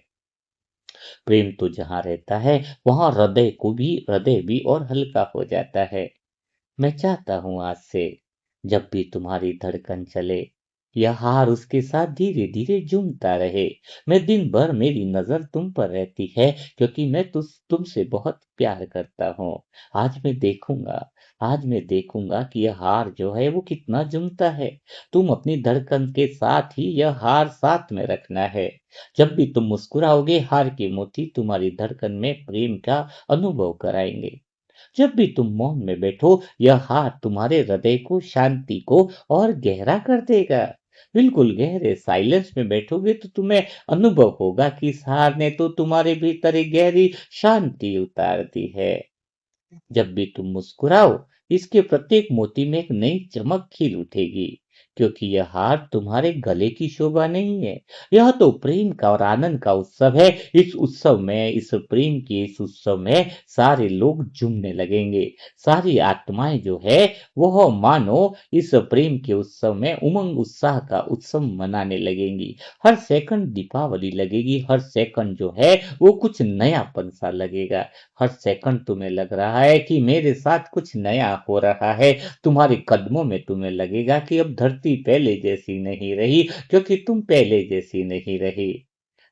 प्रेम तो जहाँ रहता है, वहां हृदय भी और हल्का हो जाता है। मैं चाहता हूँ आज से जब भी तुम्हारी धड़कन चले, यह हार उसके साथ धीरे धीरे झूमता रहे। मैं दिन भर, मेरी नजर तुम पर रहती है, क्योंकि मैं तुमसे बहुत प्यार करता हूँ। आज मैं देखूंगा आज मैं देखूंगा कि यह हार जो है वो कितना झूमता है। तुम अपनी धड़कन के साथ ही यह हार साथ में रखना है। जब भी तुम मुस्कुराओगे, हार के मोती तुम्हारी धड़कन में प्रेम का अनुभव कराएंगे। जब भी तुम मौन में बैठो, यह हाथ तुम्हारे हृदय को, शांति को और गहरा कर देगा। बिल्कुल गहरे साइलेंस में बैठोगे तो तुम्हें अनुभव होगा कि इस हार ने तो तुम्हारे भीतर एक गहरी शांति उतार दी है। जब भी तुम मुस्कुराओ, इसके प्रत्येक मोती में एक नई चमक खिल उठेगी, क्योंकि यह हार तुम्हारे गले की शोभा नहीं है। यह तो प्रेम का और आनंद का उत्सव है। इस प्रेम के इस उत्सव में सारे लोग झूमने लगेंगे। सारी आत्माएं जो है वह मानो इस प्रेम के उत्सव में उमंग उत्साह का उत्सव मनाने लगेंगी। हर सेकंड दीपावली लगेगी, हर सेकंड जो है वो कुछ नयापन सा लगेगा। हर सेकंड तुम्हें लग रहा है कि मेरे साथ कुछ नया हो रहा है। तुम्हारे कदमों में तुम्हें लगेगा कि अब धरती पहले जैसी नहीं रही, क्योंकि तुम पहले जैसी नहीं रही।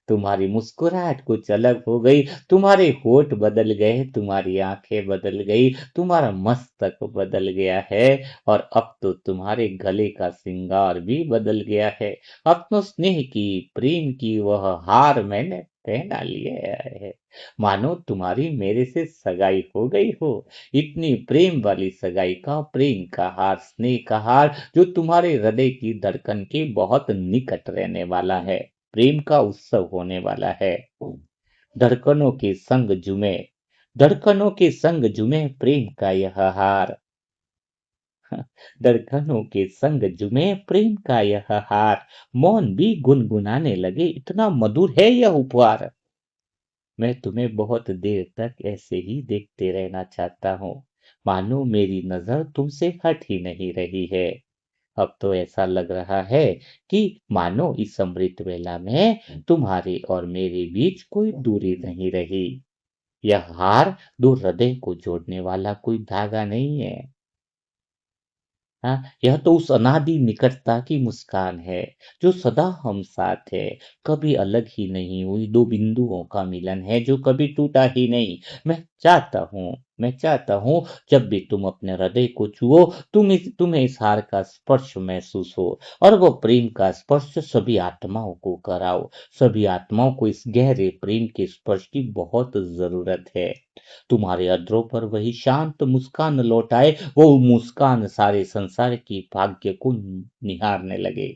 तुम्हारी मुस्कुराहट कुछ अलग हो गई, तुम्हारे होठ बदल गए, तुम्हारी आंखें बदल गई, तुम्हारा मस्तक बदल गया है। और अब तो तुम्हारे गले का श्रृंगार भी बदल गया है। अब तो स्नेह की, प्रेम की वह हार मैंने पहना लिया है। मानो तुम्हारी मेरे से सगाई हो गई हो। इतनी प्रेम वाली सगाई का, प्रेम का हार, स्नेह का हार, जो तुम्हारे हृदय की धड़कन के बहुत निकट रहने वाला है। प्रेम का उत्सव होने वाला है। धड़कनों के संग झूमे, धड़कनों के संग झूमे प्रेम का यह हार। धड़कनों के संग जुमे प्रेम का यह हार, मौन भी गुनगुनाने लगे, इतना मधुर है यह उपहार। मैं तुम्हें बहुत देर तक ऐसे ही देखते रहना चाहता हूँ, मानो मेरी नजर तुमसे हट ही नहीं रही है। अब तो ऐसा लग रहा है कि मानो इस अमृत वेला में तुम्हारे और मेरे बीच कोई दूरी नहीं रही। यह हार दो हृदय को जोड़ने वाला कोई धागा नहीं है। हाँ, यह तो उस अनादि निकटता की मुस्कान है जो सदा हम साथ है, कभी अलग ही नहीं हुई, दो बिंदुओं का मिलन है जो कभी टूटा ही नहीं। मैं चाहता हूँ जब भी तुम अपने हृदय को छुओ, तुम्हें इस हार का स्पर्श महसूस हो, और वो प्रेम का स्पर्श सभी आत्माओं को कराओ। सभी आत्माओं को इस गहरे प्रेम के स्पर्श की बहुत जरूरत है। तुम्हारे अधरों पर वही शांत मुस्कान लौट आए, वो मुस्कान सारे संसार की भाग्य को निहारने लगे,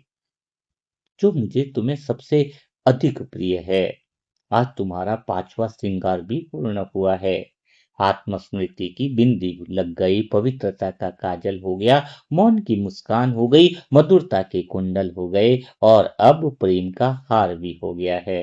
जो मुझे तुम्हें सबसे अधिक प्रिय है। आज तुम्हारा पांचवा श्रृंगार भी पूर्ण हुआ है। आत्मस्मृति की बिंदी लग गई, पवित्रता का काजल हो गया, मौन की मुस्कान हो गई, मधुरता के कुंडल हो गए, और अब प्रेम का हार भी हो गया है।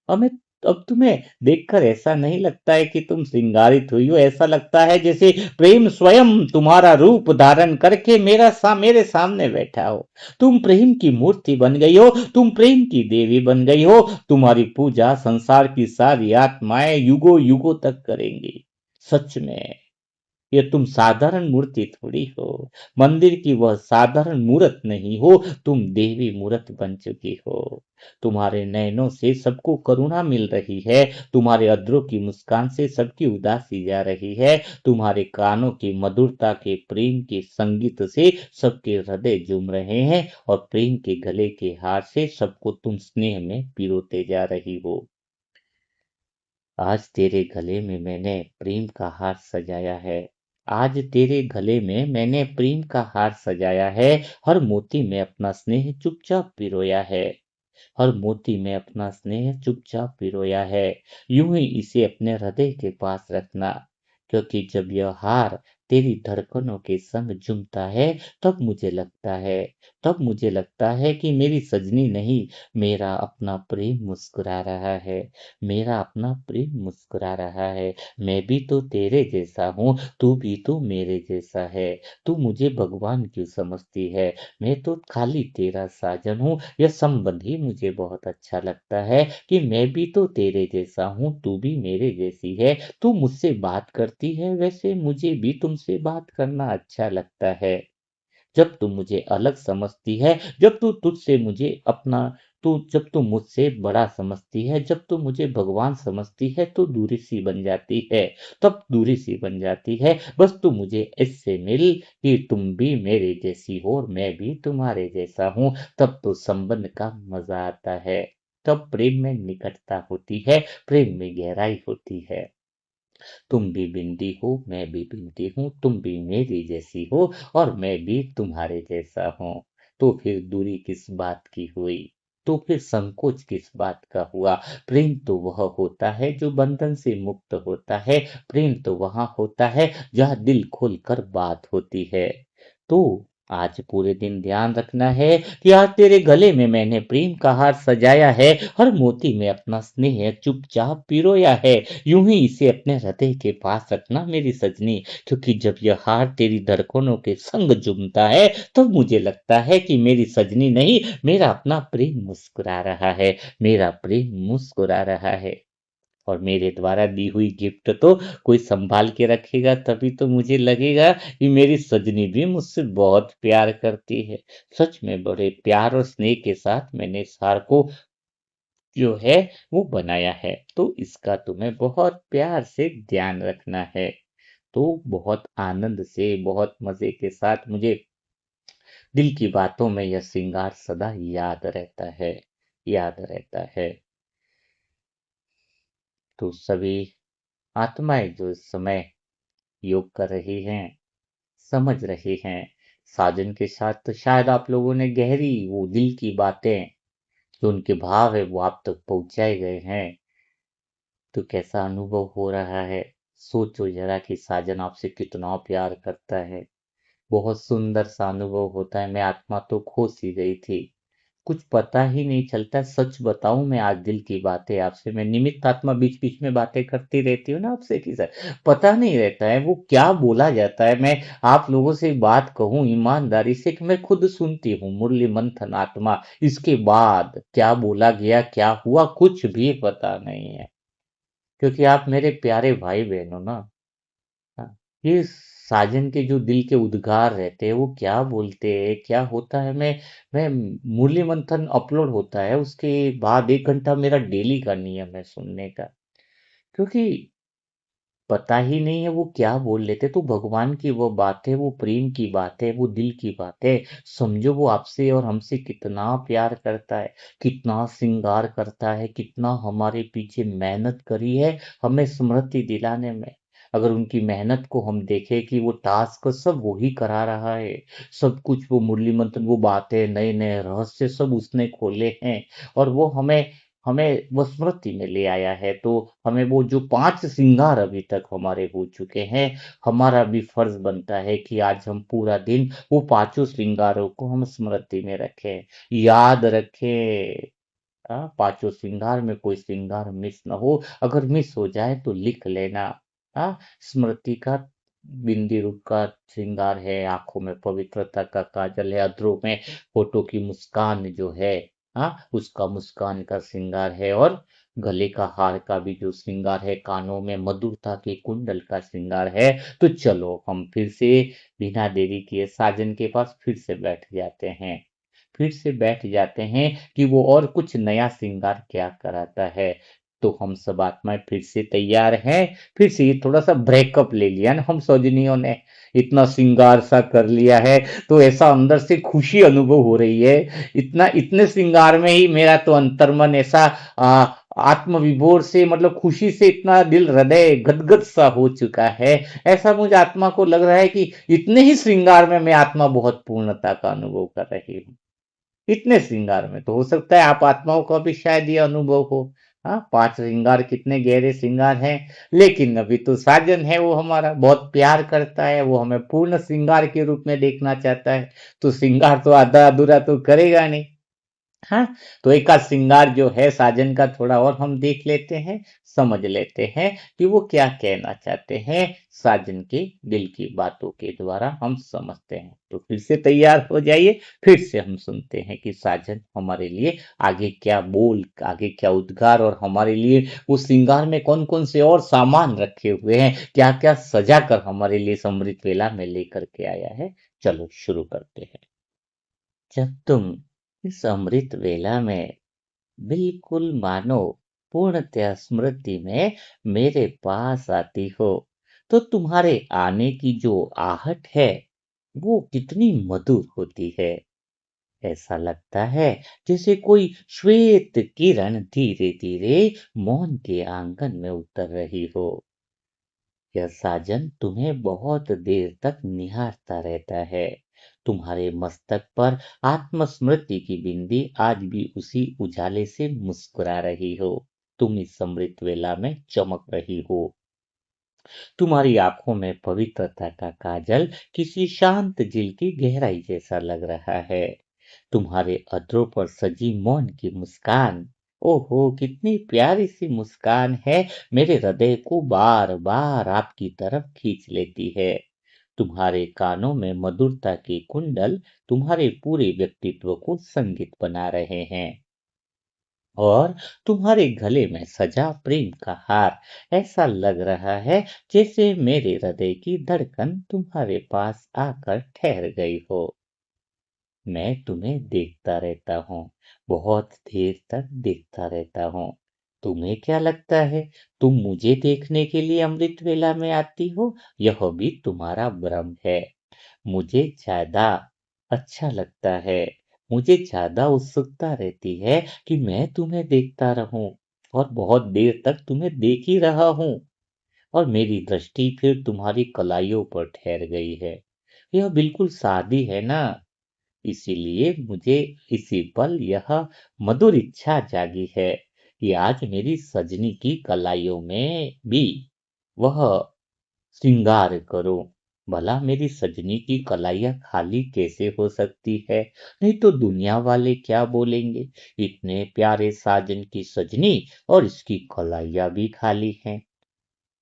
हमें अब तुम्हें देखकर ऐसा नहीं लगता है कि तुम श्रृंगारित हुई हो, ऐसा लगता है जैसे प्रेम स्वयं तुम्हारा रूप धारण करके मेरे सामने बैठा हो। तुम प्रेम की मूर्ति बन गई हो, तुम प्रेम की देवी बन गई हो। तुम्हारी पूजा संसार की सारी आत्माएं युगों युगों तक करेंगी। सच में ये तुम साधारण मूर्ति थोड़ी हो, मंदिर की वह साधारण मूर्त नहीं हो, तुम देवी मूर्त बन चुकी हो। तुम्हारे नयनों से सबको करुणा मिल रही है, तुम्हारे अधरों की मुस्कान से सबकी उदासी जा रही है, तुम्हारे कानों की मधुरता के प्रेम के संगीत से सबके हृदय झूम रहे हैं, और प्रेम के गले के हार से सबको तुम स्नेह में पिरोते जा रही हो। आज तेरे गले में मैंने प्रेम का हार सजाया है। आज तेरे गले में मैंने प्रेम का हार सजाया है। हर मोती में अपना स्नेह चुपचाप पिरोया है। हर मोती में अपना स्नेह चुपचाप पिरोया है। यूं ही इसे अपने हृदय के पास रखना, क्योंकि जब यह हार तेरी धड़कनों के संग झूमता है, तब मुझे लगता है कि मेरी सजनी नहीं, मेरा अपना प्रेम मुस्कुरा रहा है। मेरा अपना प्रेम मुस्कुरा रहा है। मैं भी तो तेरे जैसा हूँ, तू भी तो मेरे जैसा है। तू मुझे भगवान क्यों समझती है? मैं तो खाली तेरा साजन हूँ। यह संबंध ही मुझे बहुत अच्छा लगता है कि मैं भी तो तेरे जैसा हूँ, तू भी मेरे जैसी है। तू मुझसे बात करती है, वैसे मुझे भी तुमसे बात करना अच्छा लगता है। जब तू मुझे अलग समझती है, जब तू मुझसे बड़ा समझती है, जब तू मुझे भगवान समझती है, तो दूरी सी बन जाती है। तब दूरी सी बन जाती है, बस तू मुझे इससे मिल कि तुम भी मेरे जैसी हो और मैं भी तुम्हारे जैसा हूँ। तब तो संबंध का मजा आता है। तब प्रेम में निकटता होती है, प्रेम में गहराई होती है। तुम भी बिंदी हो, मैं भी बिंदी हूँ, तुम भी मेरी जैसी हो और मैं भी तुम्हारे जैसा हूँ। तो फिर दूरी किस बात की हुई? तो फिर संकोच किस बात का हुआ? प्रेम तो वह होता है जो बंधन से मुक्त होता है। प्रेम तो वहां होता है जहाँ दिल खोल कर बात होती है। तो आज पूरे दिन ध्यान रखना है कि आज तेरे गले में मैंने प्रेम का हार सजाया है, हर मोती में अपना स्नेह चुपचाप पिरोया है। यूं ही इसे अपने हृदय के पास रखना मेरी सजनी, क्योंकि जब यह हार तेरी धड़कनों के संग झूमता है, तब मुझे लगता है कि मेरी सजनी नहीं, मेरा अपना प्रेम मुस्कुरा रहा है। मेरा प्रेम मुस्कुरा रहा है। और मेरे द्वारा दी हुई गिफ्ट तो कोई संभाल के रखेगा, तभी तो मुझे लगेगा कि मेरी सजनी भी मुझसे बहुत प्यार करती है। सच में बड़े प्यार और स्नेह के साथ मैंने इस हार को जो है वो बनाया है, तो इसका तुम्हें बहुत प्यार से ध्यान रखना है। तो बहुत आनंद से, बहुत मजे के साथ मुझे दिल की बातों में यह श्रृंगार सदा याद रहता है, याद रहता है। तो सभी आत्माएं जो इस समय योग कर रही हैं, समझ रही हैं, साजन के साथ तो शायद आप लोगों ने गहरी वो दिल की बातें, जो उनके भाव है वो आप तक पहुंचाए गए हैं। तो कैसा अनुभव हो रहा है? सोचो जरा कि साजन आपसे कितना प्यार करता है। बहुत सुंदर सा अनुभव होता है। मैं आत्मा तो खो सी गई थी। कुछ पता ही नहीं चलता। सच बताऊं, मैं आज दिल की बातें आपसे, मैं निमित्त आत्मा बीच बीच में बातें करती रहती हूँ ना आपसे कि सर, पता नहीं रहता है वो क्या बोला जाता है। मैं आप लोगों से बात कहूं ईमानदारी से कि मैं खुद सुनती हूँ मुरली मंथन आत्मा, इसके बाद क्या बोला गया क्या हुआ कुछ भी पता नहीं है। क्योंकि आप मेरे प्यारे भाई बहन हो ना। हाँ, ये साजन के जो दिल के उद्गार रहते हैं वो क्या बोलते हैं क्या होता है। मैं मुरली मंथन अपलोड होता है उसके बाद 1 घंटा मेरा डेली का नियम है सुनने का। क्योंकि पता ही नहीं है वो क्या बोल लेते। तो भगवान की वो बात है, वो प्रेम की बात है, वो दिल की बात है। समझो वो आपसे और हमसे कितना प्यार करता है, कितना श्रृंगार करता है, कितना हमारे पीछे मेहनत करी है हमें स्मृति दिलाने में। अगर उनकी मेहनत को हम देखें कि वो टास्क सब वही करा रहा है, सब कुछ वो मुरली मंथन वो बातें नए नए रहस्य सब उसने खोले हैं। और वो हमें हमें वो स्मृति में ले आया है। तो हमें वो जो 5 श्रृंगार अभी तक हमारे हो चुके हैं, हमारा भी फर्ज बनता है कि आज हम पूरा दिन वो पाँचों श्रृंगारों को हम स्मृति में रखें, याद रखें। पाँचों श्रृंगार में कोई श्रृंगार मिस ना हो। अगर मिस हो जाए तो लिख लेना। स्मृति का बिंदी रूप का श्रृंगार है, आंखों में पवित्रता का काजल है, अधरों में होठों की मुस्कान जो है, उसका मुस्कान का श्रृंगार है। और गले का हार का भी जो श्रृंगार है, कानों में मधुरता के कुंडल का श्रृंगार है। तो चलो हम फिर से बिना देरी किए साजन के पास फिर से बैठ जाते हैं। फिर से बैठ जाते हैं कि वो और कुछ नया श्रृंगार क्या कराता है। तो हम सब आत्माएं फिर से तैयार हैं। फिर से ये थोड़ा सा ब्रेकअप ले लिया ना हम सौजनियों ने, इतना श्रृंगार सा कर लिया है। तो ऐसा अंदर से खुशी अनुभव हो रही है। इतना इतने श्रृंगार में ही मेरा तो अंतर्मन ऐसा आ, आत्म विभोर से मतलब खुशी से इतना दिल हृदय गदगद सा हो चुका है। ऐसा मुझे आत्मा को लग रहा है कि इतने ही श्रृंगार में मैं आत्मा बहुत पूर्णता का अनुभव कर रही हूँ। इतने श्रृंगार में तो हो सकता है आप आत्माओं का भी शायद ये अनुभव हो। हाँ, 5 श्रृंगार कितने गहरे श्रृंगार हैं। लेकिन अभी तो साजन है वो हमारा बहुत प्यार करता है, वो हमें पूर्ण श्रृंगार के रूप में देखना चाहता है। तो श्रृंगार तो आधा अधूरा तो करेगा नहीं। हाँ, तो एक आध श्रृंगार जो है साजन का थोड़ा और हम देख लेते हैं, समझ लेते हैं कि वो क्या कहना चाहते हैं। साजन के दिल की बातों के द्वारा हम समझते हैं। तो फिर से तैयार हो जाइए, फिर से हम सुनते हैं कि साजन हमारे लिए आगे क्या बोल, आगे क्या उद्गार, और हमारे लिए उस श्रृंगार में कौन कौन से और सामान रखे हुए हैं, क्या क्या सजा कर हमारे लिए समृत वेला में लेकर के आया है। चलो शुरू करते हैं। जब तुम इस अमृत वेला में बिल्कुल मानो पूर्णतया स्मृति में मेरे पास आती हो, तो तुम्हारे आने की जो आहट है वो कितनी मधुर होती है। ऐसा लगता है जैसे कोई श्वेत किरण धीरे धीरे मौन के आंगन में उतर रही हो। यह साजन तुम्हें बहुत देर तक निहारता रहता है। तुम्हारे मस्तक पर आत्मस्मृति की बिंदी आज भी उसी उजाले से मुस्कुरा रही हो। तुम इस अमृत वेला में चमक रही हो। तुम्हारी आंखों में पवित्रता का काजल किसी शांत झील की गहराई जैसा लग रहा है। तुम्हारे अधरों पर सजी मौन की मुस्कान, ओहो कितनी प्यारी सी मुस्कान है, मेरे हृदय को बार बार आपकी तरफ खींच लेती है। तुम्हारे कानों में मधुरता के कुंडल तुम्हारे पूरे व्यक्तित्व को संगीत बना रहे हैं। और तुम्हारे गले में सजा प्रेम का हार, ऐसा लग रहा है जैसे मेरे हृदय की धड़कन तुम्हारे पास आकर ठहर गई हो। मैं तुम्हें देखता रहता हूँ, बहुत देर तक देखता रहता हूँ। तुम्हें क्या लगता है तुम मुझे देखने के लिए अमृत वेला में आती हो? यह भी तुम्हारा भ्रम है। मुझे ज़्यादा अच्छा लगता है, मुझे ज़्यादा उत्सुकता रहती है कि मैं तुम्हें देखता रहूं, और बहुत देर तक तुम्हें देख ही रहा हूँ। और मेरी दृष्टि फिर तुम्हारी कलाइयों पर ठहर गई है। यह बिल्कुल सादी है ना, इसीलिए मुझे इसी पल यह मधुर इच्छा जागी है कि आज मेरी सजनी की कलाइयों में भी वह श्रृंगार करो। भला मेरी सजनी की कलाइयाँ खाली कैसे हो सकती है? नहीं तो दुनिया वाले क्या बोलेंगे? इतने प्यारे साजन की सजनी और इसकी कलाइयाँ भी खाली हैं।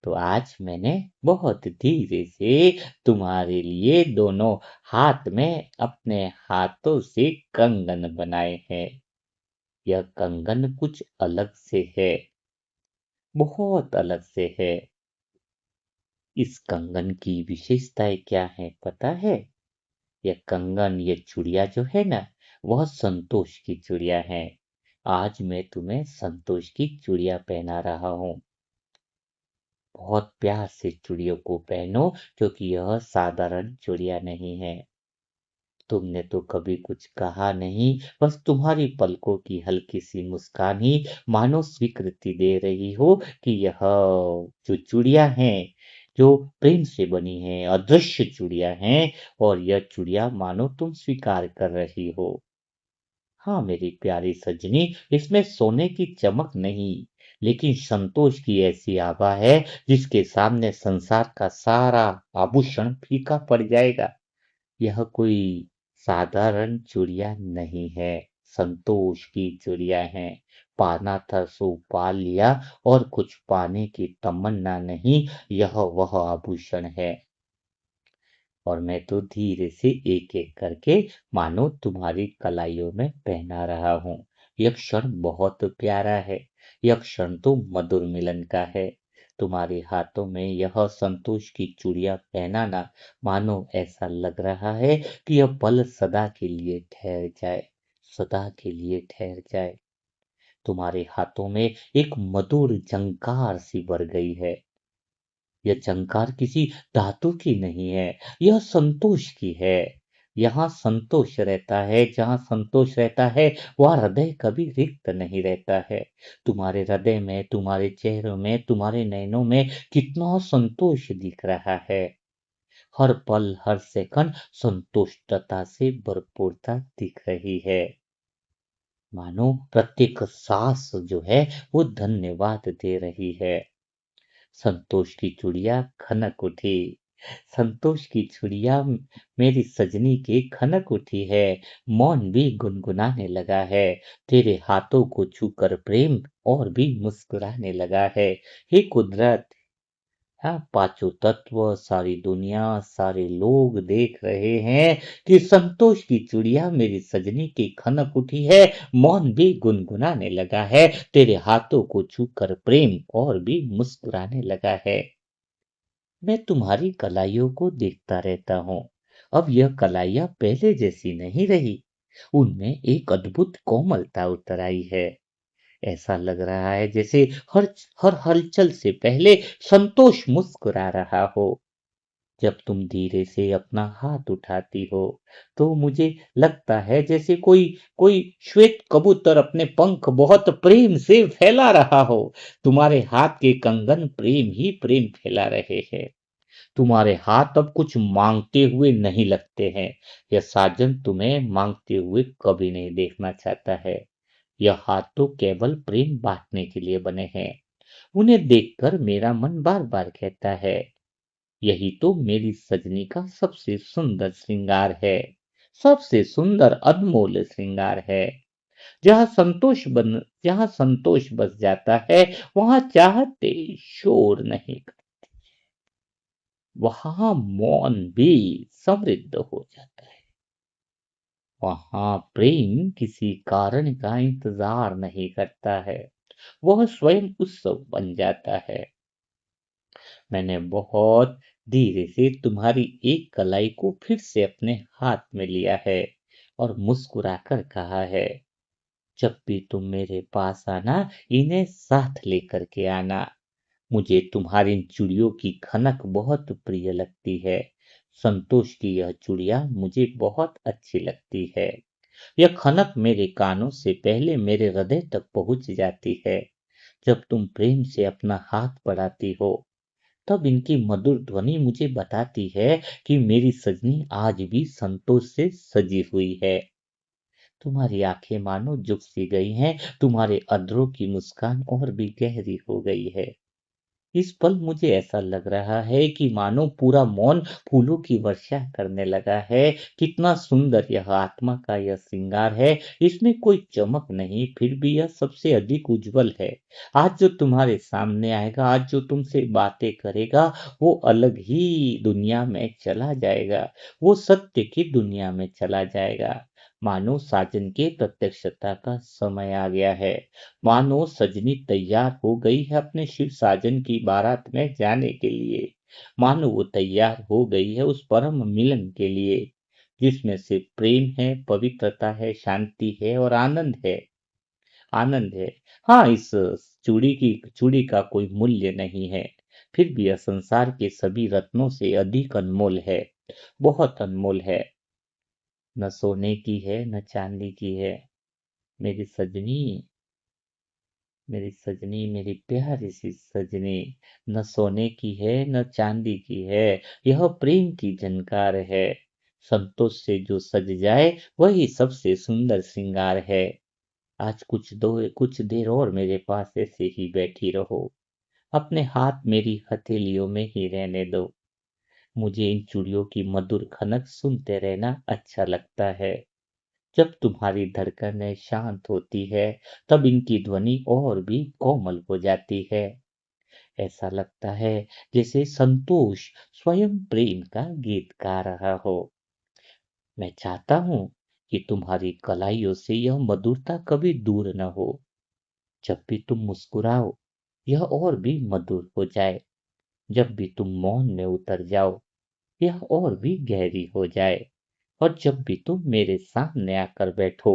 तो आज मैंने बहुत धीरे से तुम्हारे लिए दोनों हाथ में अपने हाथों से कंगन बनाए हैं। यह कंगन कुछ अलग से है, बहुत अलग से है। इस कंगन की विशेषताएं क्या है पता है? यह कंगन, ये चूड़िया जो है ना, वह संतोष की चूड़िया है। आज मैं तुम्हें संतोष की चूड़िया पहना रहा हूँ। बहुत प्यार से चूड़ियों को पहनो, क्योंकि यह साधारण चूड़िया नहीं है। तुमने तो कभी कुछ कहा नहीं, बस तुम्हारी पलकों की हल्की सी मुस्कान ही मानो स्वीकृति दे रही हो कि यह जो चूड़िया हैं, जो प्रेम से बनी है, अदृश्य चूड़िया हैं, और यह चूड़िया मानो तुम स्वीकार कर रही हो। हाँ मेरी प्यारी सजनी, इसमें सोने की चमक नहीं, लेकिन संतोष की ऐसी आभा है जिसके सामने संसार का सारा आभूषण फीका पड़ जाएगा। यह कोई साधारण चूड़िया नहीं है, संतोष की चूड़िया है। पाना था सो पा लिया, और कुछ पाने की तमन्ना नहीं, यह वह आभूषण है। और मैं तो धीरे से एक एक करके मानो तुम्हारी कलाइयों में पहना रहा हूँ। यह क्षण बहुत प्यारा है, यह क्षण तो मधुर मिलन का है। तुम्हारे हाथों में यह संतोष की चूड़ियां पहनाना, मानो ऐसा लग रहा है कि यह पल सदा के लिए ठहर जाए, सदा के लिए ठहर जाए। तुम्हारे हाथों में एक मधुर झंकार सी भर गई है। यह झंकार किसी धातु की नहीं है, यह संतोष की है। यहाँ संतोष रहता है, जहाँ संतोष रहता है वहाँ हृदय कभी रिक्त नहीं रहता है। तुम्हारे हृदय में, तुम्हारे चेहरों में, तुम्हारे नयनों में कितना संतोष दिख रहा है। हर पल, हर सेकंड संतुष्टता से भरपूरता दिख रही है। मानो प्रत्येक सांस जो है वो धन्यवाद दे रही है। संतोष की चूड़िया खनक उठी, संतोष की चूड़िया मेरी सजनी की खनक उठी है। मौन भी गुनगुनाने लगा है, तेरे हाथों को छूकर प्रेम और भी मुस्कुराने लगा है। हे कुदरत, हाँ, पांचों तत्व, सारी दुनिया, सारे लोग देख रहे हैं कि संतोष की चूड़िया मेरी सजनी की खनक उठी है। मौन भी गुनगुनाने लगा है, तेरे हाथों को छूकर प्रेम और भी मुस्कुराने लगा है। मैं तुम्हारी कलाइयों को देखता रहता हूँ। अब यह कलाइयाँ पहले जैसी नहीं रही, उनमें एक अद्भुत कोमलता उतर आई है। ऐसा लग रहा है जैसे हर हर हलचल से पहले संतोष मुस्कुरा रहा हो। जब तुम धीरे से अपना हाथ उठाती हो, तो मुझे लगता है जैसे कोई कोई श्वेत कबूतर अपने पंख बहुत प्रेम से फैला रहा हो। तुम्हारे हाथ के कंगन प्रेम ही प्रेम फैला रहे हैं। तुम्हारे हाथ अब कुछ मांगते हुए नहीं लगते हैं। यह साजन तुम्हें मांगते हुए कभी नहीं देखना चाहता है। यह हाथ तो केवल प्रेम बांटने के लिए बने हैं। उन्हें देखकर मेरा मन बार बार कहता है, यही तो मेरी सजनी का सबसे सुंदर श्रृंगार है, सबसे सुंदर अनमोल श्रृंगार है। जहाँ संतोष बस जाता है, वहां चाहते शोर नहीं, वहां मौन भी समृद्ध हो जाता है। वहां प्रेम किसी कारण का इंतजार नहीं करता है, वह स्वयं उत्सव बन जाता है। मैंने बहुत धीरे से तुम्हारी एक कलाई को फिर से अपने हाथ में लिया है और मुस्कुराकर कहा है, जब भी तुम मेरे पास आना, इन्हें साथ लेकर के आना। मुझे तुम्हारी इन चूड़ियों की खनक बहुत प्रिय लगती है। संतोष की यह चूड़ियां मुझे बहुत अच्छी लगती है। यह खनक मेरे कानों से पहले मेरे हृदय तक पहुंच जाती है। जब तुम प्रेम से अपना हाथ बढ़ाती हो, तब इनकी मधुर ध्वनि मुझे बताती है कि मेरी सजनी आज भी संतोष से सजी हुई है। तुम्हारी आंखें मानो झुक सी गई हैं, तुम्हारे अधरों की मुस्कान और भी गहरी हो गई है। इस पल मुझे ऐसा लग रहा है कि मानो पूरा मौन फूलों की वर्षा करने लगा है। कितना सुंदर यह आत्मा का यह श्रृंगार है। इसमें कोई चमक नहीं, फिर भी यह सबसे अधिक उज्जवल है। आज जो तुम्हारे सामने आएगा, आज जो तुमसे बातें करेगा, वो अलग ही दुनिया में चला जाएगा। वो सत्य की दुनिया में चला जाएगा। मानो साजन के प्रत्यक्षता का समय आ गया है। मानो सजनी तैयार हो गई है अपने शिव साजन की बारात में जाने के लिए। मानो वो तैयार हो गई है उस परम मिलन के लिए, जिसमें से प्रेम है, पवित्रता है, शांति है और आनंद है। आनंद है। हाँ, इस चूड़ी का कोई मूल्य नहीं है, फिर भी यह संसार के सभी रत्नों से अधिक अनमोल है। बहुत अनमोल है। न सोने की है न चांदी की है। मेरी सजनी, मेरी सजनी, मेरी प्यारी सी सजनी, न सोने की है न चांदी की है। यह प्रेम की झनकार है। संतोष से जो सज जाए वही सबसे सुंदर श्रृंगार है। आज कुछ देर और मेरे पास ऐसे ही बैठी रहो। अपने हाथ मेरी हथेलियों में ही रहने दो। मुझे इन चूड़ियों की मधुर खनक सुनते रहना अच्छा लगता है। जब तुम्हारी धड़कनें शांत होती है, तब इनकी ध्वनि और भी कोमल हो जाती है। ऐसा लगता है जैसे संतोष स्वयं प्रेम का गीत गा रहा हो। मैं चाहता हूँ कि तुम्हारी कलाइयों से यह मधुरता कभी दूर न हो। जब भी तुम मुस्कुराओ, यह और भी मधुर हो जाए। जब भी तुम मौन में उतर जाओ, यह और भी गहरी हो जाए। और जब भी तुम मेरे सामने आकर बैठो,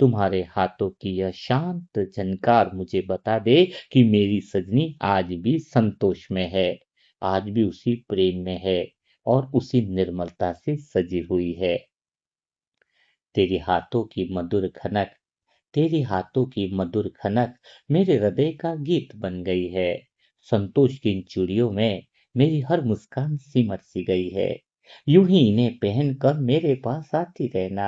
तुम्हारे हाथों की यह शांत झनकार मुझे बता दे कि मेरी सजनी आज भी संतोष में है, आज भी उसी प्रेम में है और उसी निर्मलता से सजी हुई है। तेरी हाथों की मधुर खनक, तेरी हाथों की मधुर खनक मेरे हृदय का गीत बन गई है। संतोष की इन चूड़ियों में मेरी हर मुस्कान सिमट सी गई है। यूं ही इन्हें पहनकर मेरे पास आती रहना,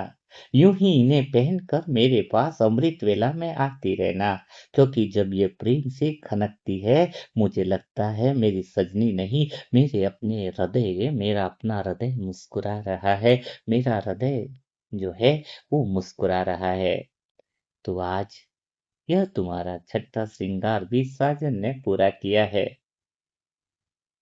यूं ही इन्हें पहनकर मेरे पास अमृत वेला में आती रहना। क्योंकि जब ये प्रेम से खनकती है, मुझे लगता है मेरी सजनी नहीं, मेरा अपना हृदय मुस्कुरा रहा है। मेरा हृदय जो है वो मुस्कुरा रहा है। तो आज यह तुम्हारा छठा श्रृंगार भी साजन ने पूरा किया है।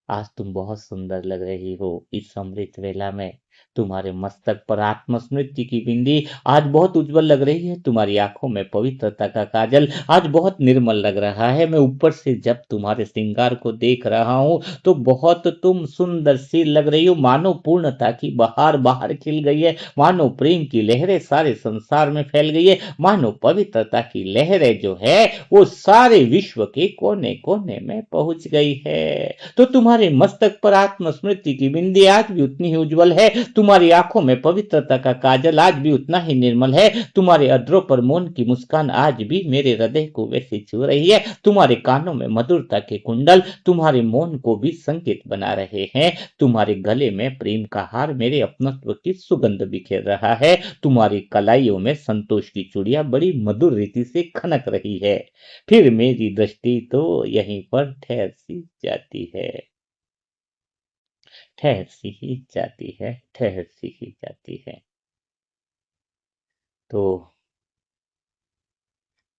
आज तुम बहुत सुंदर लग रही हो इस अमृत वेला में। तुम्हारे मस्तक पर आत्मस्मृति की बिंदी आज बहुत उज्जवल लग रही है। तुम्हारी आंखों में पवित्रता का काजल आज बहुत निर्मल लग रहा है। मैं ऊपर से जब तुम्हारे श्रृंगार को देख रहा हूँ तो बहुत तुम सुंदर सी लग रही हो। मानो पूर्णता की बहार बाहर खिल गई है। मानो प्रेम की लहरें सारे संसार में फैल गई है। मानो पवित्रता की लहरें जो है वो सारे विश्व के कोने कोने में पहुंच गई है। तो तुम्हारे मस्तक पर आत्मस्मृति की बिंदी आज भी उतनी ही उज्जवल है। तुम्हारी आंखों में पवित्रता का काजल आज भी उतना ही निर्मल है। तुम्हारे अधरों पर मौन की मुस्कान आज भी मेरे हृदय को वैसे छू रही है। तुम्हारे कानों में मधुरता के कुंडल तुम्हारे मौन को भी संकेत बना रहे हैं। तुम्हारे गले में प्रेम का हार मेरे अपनत्व की सुगंध बिखेर रहा है। तुम्हारी कलाइयों में संतोष की चूड़ियां बड़ी मधुर रीति से खनक रही है। फिर मेरी दृष्टि तो यहीं पर ठहर सी जाती है, ठहर सी ही जाती है, ठहर सी ही जाती है। तो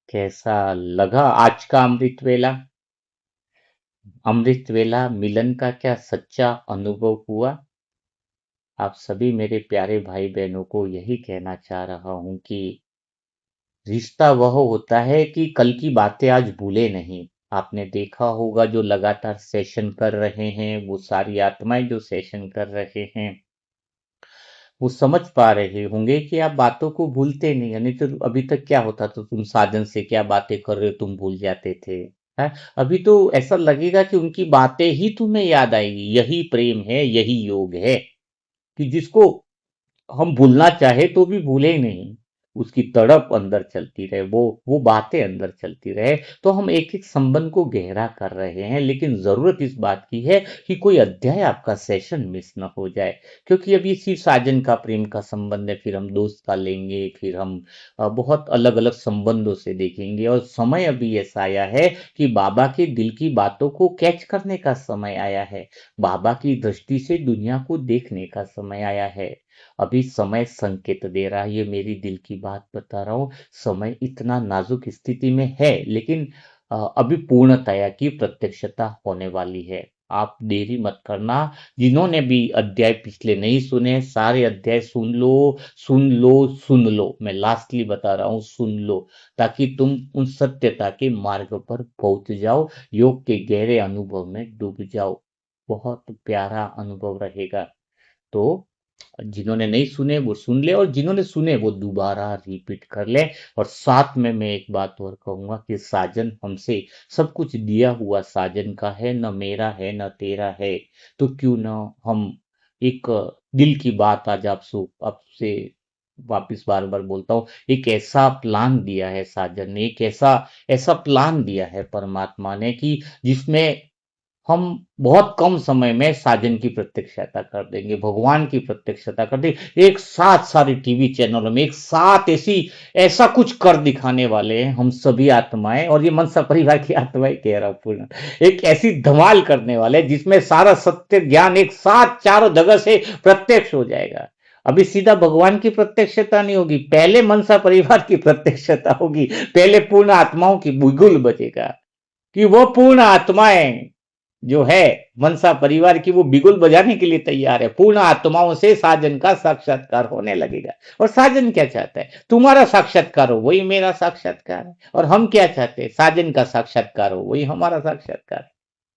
कैसा लगा आज का अमृत वेला? अमृत वेला मिलन का क्या सच्चा अनुभव हुआ? आप सभी मेरे प्यारे भाई बहनों को यही कहना चाह रहा हूं कि रिश्ता वह होता है कि कल की बातें आज भूले नहीं। आपने देखा होगा जो लगातार सेशन कर रहे हैं, वो सारी आत्माएं जो सेशन कर रहे हैं, वो समझ पा रहे होंगे कि आप बातों को भूलते नहीं है। नहीं तो अभी तक क्या होता था, तुम साजन से क्या बातें कर रहे हो तुम भूल जाते थे। है? अभी तो ऐसा लगेगा कि उनकी बातें ही तुम्हें याद आएगी। यही प्रेम है, यही योग है कि जिसको हम भूलना चाहे तो भी भूले नहीं। उसकी तड़प अंदर चलती रहे, वो बातें अंदर चलती रहे, तो हम एक-एक संबंध को गहरा कर रहे हैं। लेकिन ज़रूरत इस बात की है कि कोई अध्याय आपका सेशन मिस ना हो जाए, क्योंकि अब ये सिर्फ़ साजन का प्रेम का संबंध है, फिर हम दोस्त का लेंगे, फिर हम बहुत अलग-अलग संबंधों से देखेंगे और समय अभी ऐसा आया है कि बाबा के दिल की बातों को कैच करने का समय आया है। बाबा की दृष्टि से दुनिया को देखने का समय आया है। अभी समय संकेत दे रहा है, ये मेरी दिल की बात बता रहा हूँ। समय इतना नाजुक स्थिति में है, लेकिन अभी पूर्णतया की प्रत्यक्षता होने वाली है। आप देरी मत करना। जिन्होंने भी अध्याय पिछले नहीं सुने, सारे अध्याय सुन लो, सुन लो, सुन लो। मैं लास्टली बता रहा हूँ, सुन लो, ताकि तुम उन सत्यता के मार्ग पर पहुंच जाओ, योग के गहरे अनुभव में डूब जाओ। बहुत प्यारा अनुभव रहेगा। तो जिन्होंने नहीं सुने वो सुन ले, और जिन्होंने सुने वो दोबारा रिपीट कर ले। और साथ में मैं एक बात और कहूंगा कि साजन हमसे सब कुछ दिया हुआ साजन का है, न मेरा है न तेरा है। तो क्यों न हम एक दिल की बात आज आपसे वापिस बार बार बोलता हूँ, एक ऐसा प्लान दिया है साजन ने, एक ऐसा ऐसा प्लान दिया है परमात्मा ने कि जिसमें हम बहुत कम समय में साजन की प्रत्यक्षता कर देंगे, भगवान की प्रत्यक्षता कर देंगे। एक साथ सारे टीवी चैनलों में एक साथ ऐसा कुछ कर दिखाने वाले हैं हम सभी आत्माएं, और ये मनसा परिवार की आत्माएं कह रहा हूं पूर्ण, एक ऐसी धमाल करने वाले हैं जिसमें सारा सत्य ज्ञान एक साथ चारों जगह से प्रत्यक्ष हो जाएगा। अभी सीधा भगवान की प्रत्यक्षता नहीं होगी, पहले मनसा परिवार की प्रत्यक्षता होगी, पहले पूर्ण आत्माओं की बिगुल बजेगा कि वो पूर्ण आत्माएं जो है मनसा परिवार की, वो बिगुल बजाने के लिए तैयार है। पूर्ण आत्माओं से साजन का साक्षात्कार होने लगेगा। और साजन क्या चाहता है? तुम्हारा साक्षात्कार हो, वही मेरा साक्षात्कार है। और हम क्या चाहते हैं? साजन का साक्षात्कार हो, वही हमारा साक्षात्कार है।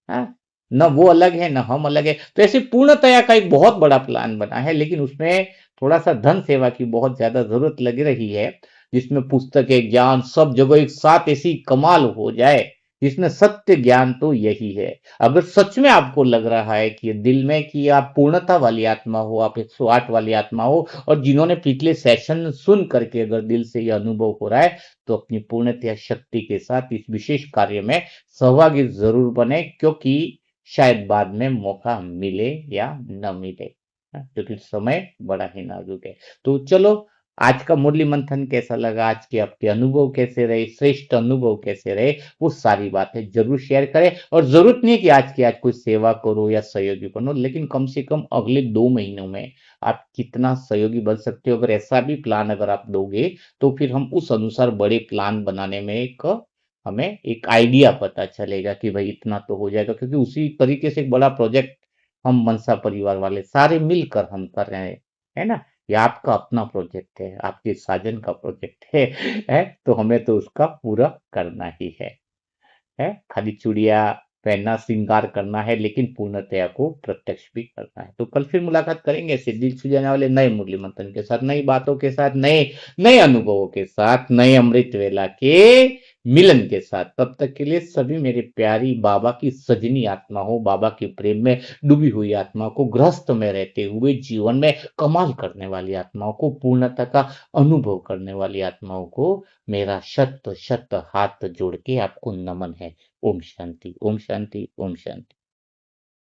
हाँ? न वो अलग है, न हम अलग है। तो ऐसे पूर्णतया का एक बहुत बड़ा प्लान बना है, लेकिन उसमें थोड़ा सा धन सेवा की बहुत ज्यादा जरूरत लग रही है, जिसमें पुस्तकें, ज्ञान सब जगह एक साथ ऐसी कमाल हो जाए, जिसमें सत्य ज्ञान तो यही है। अगर सच में आपको लग रहा है कि दिल में कि आप पूर्णता वाली आत्मा हो, आप 108 वाली आत्मा हो, और जिन्होंने पिछले सेशन सुन करके अगर दिल से यह अनुभव हो रहा है, तो अपनी पूर्णतया शक्ति के साथ इस विशेष कार्य में सहभागी जरूर बने, क्योंकि शायद बाद में मौका मिले या न मिले। क्योंकि समय बड़ा ही नाजुक है। तो चलो, आज का मुरली मंथन कैसा लगा, आज के आपके अनुभव कैसे रहे, श्रेष्ठ अनुभव कैसे रहे, वो सारी बातें जरूर शेयर करें। और जरूरत नहीं है कि आज की आज कोई सेवा करो या सहयोगी बनो, लेकिन कम से कम अगले 2 महीनों में आप कितना सहयोगी बन सकते हो, अगर ऐसा भी प्लान अगर आप दोगे, तो फिर हम उस अनुसार बड़े प्लान बनाने में हमें एक आइडिया पता चलेगा कि भाई इतना तो हो जाएगा, क्योंकि उसी तरीके से एक बड़ा प्रोजेक्ट हम मनसा परिवार वाले सारे मिलकर हम कर रहे हैं, है ना? ये आपका अपना प्रोजेक्ट है, आपके साजन का प्रोजेक्ट है, तो हमें तो उसका पूरा करना ही है। खाली चूड़िया पहनना, श्रृंगार करना है, लेकिन पूर्णतया को प्रत्यक्ष भी करना है। तो कल फिर मुलाकात करेंगे ऐसे दिल छू जाने वाले नए मुरली मंथन के साथ, नई बातों के साथ, नए नए अनुभवों के साथ, नए अमृत वेला के मिलन के साथ। तब तक के लिए सभी मेरे प्यारी बाबा की सजनी आत्मा हो, बाबा के प्रेम में डूबी हुई आत्मा को, गृहस्थ में रहते हुए जीवन में कमाल करने वाली आत्माओं को, पूर्णता का अनुभव करने वाली आत्माओं को मेरा शत शत हाथ जोड़ के आपको नमन है। ओम शांति, ओम शांति, ओम शांति।